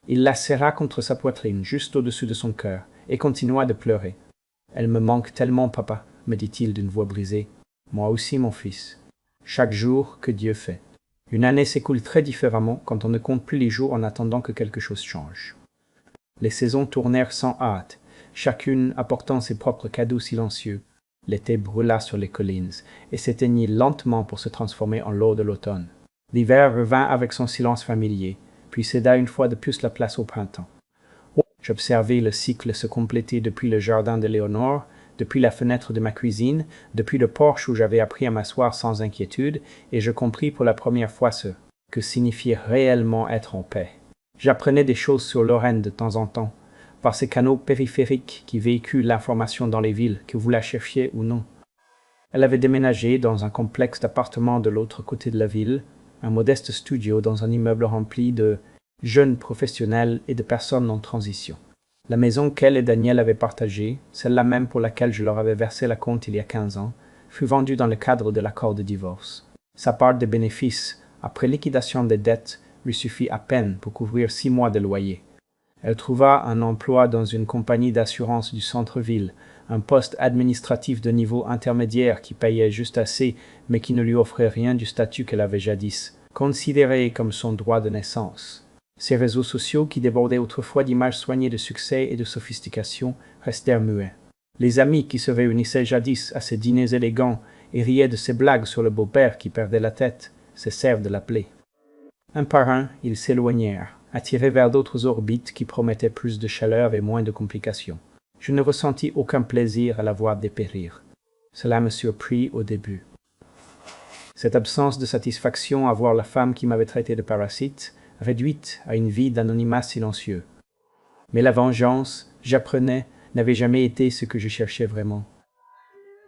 Il la serra contre sa poitrine, juste au-dessus de son cœur, et continua de pleurer. « Elle me manque tellement, papa, » me dit-il d'une voix brisée. « Moi aussi, mon fils. Chaque jour que Dieu fait. Une année s'écoule très différemment quand on ne compte plus les jours en attendant que quelque chose change. » Les saisons tournèrent sans hâte, chacune apportant ses propres cadeaux silencieux. L'été brûla sur les collines et s'éteignit lentement pour se transformer en l'eau de l'automne. L'hiver revint avec son silence familier, puis céda une fois de plus la place au printemps. J'observai le cycle se compléter depuis le jardin de Léonore, depuis la fenêtre de ma cuisine, depuis le porche où j'avais appris à m'asseoir sans inquiétude, et je compris pour la première fois ce que signifiait réellement être en paix. J'apprenais des choses sur Lorraine de temps en temps, par ces canaux périphériques qui véhiculent l'information dans les villes, que vous la cherchiez ou non. Elle avait déménagé dans un complexe d'appartements de l'autre côté de la ville, un modeste studio dans un immeuble rempli de jeunes professionnels et de personnes en transition. La maison qu'elle et Daniel avaient partagée, celle-là même pour laquelle je leur avais versé la compte il y a 15 ans, fut vendue dans le cadre de l'accord de divorce. Sa part de bénéfices, après liquidation des dettes, lui suffit à peine pour couvrir 6 mois de loyer. Elle trouva un emploi dans une compagnie d'assurance du centre-ville, un poste administratif de niveau intermédiaire qui payait juste assez, mais qui ne lui offrait rien du statut qu'elle avait jadis, considéré comme son droit de naissance. Ses réseaux sociaux, qui débordaient autrefois d'images soignées de succès et de sophistication, restèrent muets. Les amis qui se réunissaient jadis à ces dîners élégants et riaient de ses blagues sur le beau-père qui perdait la tête, cessèrent de l'appeler. Un par un, ils s'éloignèrent, attirés vers d'autres orbites qui promettaient plus de chaleur et moins de complications. Je ne ressentis aucun plaisir à la voir dépérir. Cela me surprit au début. Cette absence de satisfaction à voir la femme qui m'avait traité de parasite, réduite à une vie d'anonymat silencieux. Mais la vengeance, j'apprenais, n'avait jamais été ce que je cherchais vraiment.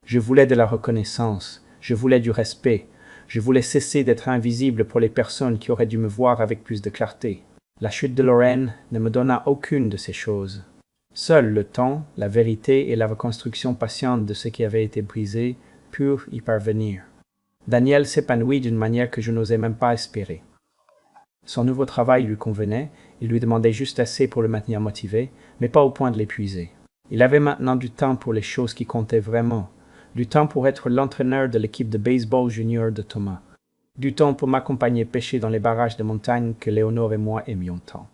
Je voulais de la reconnaissance, je voulais du respect, je voulais cesser d'être invisible pour les personnes qui auraient dû me voir avec plus de clarté. La chute de Lorraine ne me donna aucune de ces choses. Seul le temps, la vérité et la reconstruction patiente de ce qui avait été brisé purent y parvenir. Daniel s'épanouit d'une manière que je n'osais même pas espérer. Son nouveau travail lui convenait, il lui demandait juste assez pour le maintenir motivé, mais pas au point de l'épuiser. Il avait maintenant du temps pour les choses qui comptaient vraiment, du temps pour être l'entraîneur de l'équipe de baseball junior de Thomas, du temps pour m'accompagner pêcher dans les barrages de montagne que Léonore et moi aimions tant,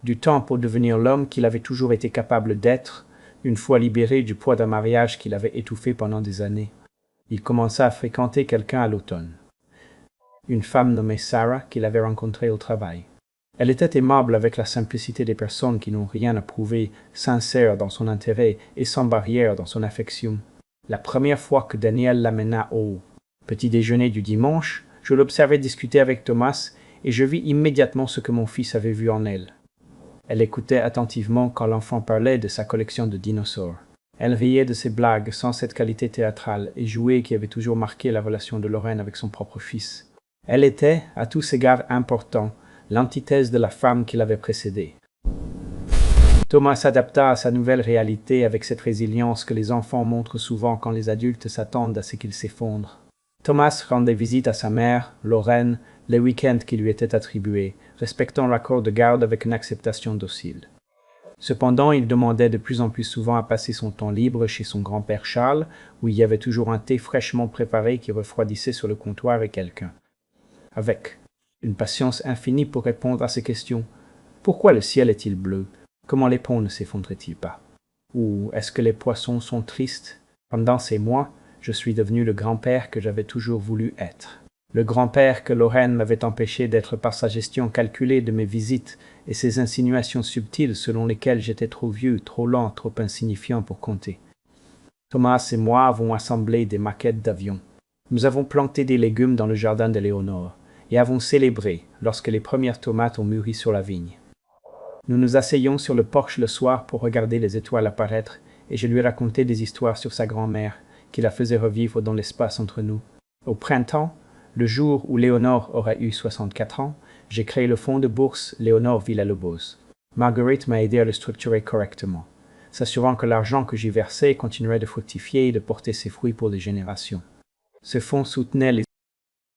du temps pour devenir l'homme qu'il avait toujours été capable d'être, une fois libéré du poids d'un mariage qu'il avait étouffé pendant des années. Il commença à fréquenter quelqu'un à l'automne. Une femme nommée Sarah qu'il avait rencontrée au travail. Elle était aimable avec la simplicité des personnes qui n'ont rien à prouver, sincère dans son intérêt et sans barrière dans son affection. La première fois que Daniel l'amena au petit déjeuner du dimanche, je l'observais discuter avec Thomas et je vis immédiatement ce que mon fils avait vu en elle. Elle écoutait attentivement quand l'enfant parlait de sa collection de dinosaures. Elle riait de ses blagues sans cette qualité théâtrale et jouée qui avait toujours marqué la relation de Lorraine avec son propre fils. Elle était, à tous égards importants, l'antithèse de la femme qui l'avait précédée. Thomas s'adapta à sa nouvelle réalité avec cette résilience que les enfants montrent souvent quand les adultes s'attendent à ce qu'ils s'effondrent. Thomas rendait visite à sa mère, Lorraine, les week-ends qui lui étaient attribués, respectant l'accord de garde avec une acceptation docile. Cependant, il demandait de plus en plus souvent à passer son temps libre chez son grand-père Charles, où il y avait toujours un thé fraîchement préparé qui refroidissait sur le comptoir et quelqu'un. Avec une patience infinie pour répondre à ces questions. Pourquoi le ciel est-il bleu? Comment les ponts ne s'effondrent-ils pas? Ou est-ce que les poissons sont tristes? Pendant ces mois, je suis devenu le grand-père que j'avais toujours voulu être. Le grand-père que Lorraine m'avait empêché d'être par sa gestion calculée de mes visites et ses insinuations subtiles selon lesquelles j'étais trop vieux, trop lent, trop insignifiant pour compter. Thomas et moi avons assemblé des maquettes d'avions. Nous avons planté des légumes dans le jardin d'Éléonore et avons célébré lorsque les premières tomates ont mûri sur la vigne. Nous nous asseyons sur le porche le soir pour regarder les étoiles apparaître et je lui racontais des histoires sur sa grand-mère qui la faisait revivre dans l'espace entre nous. Au printemps, le jour où Léonore aura eu 64 ans, j'ai créé le fonds de bourse Léonore Villalobos. Marguerite m'a aidé à le structurer correctement, s'assurant que l'argent que j'y versais continuerait de fructifier et de porter ses fruits pour des générations. Ce fonds soutenait les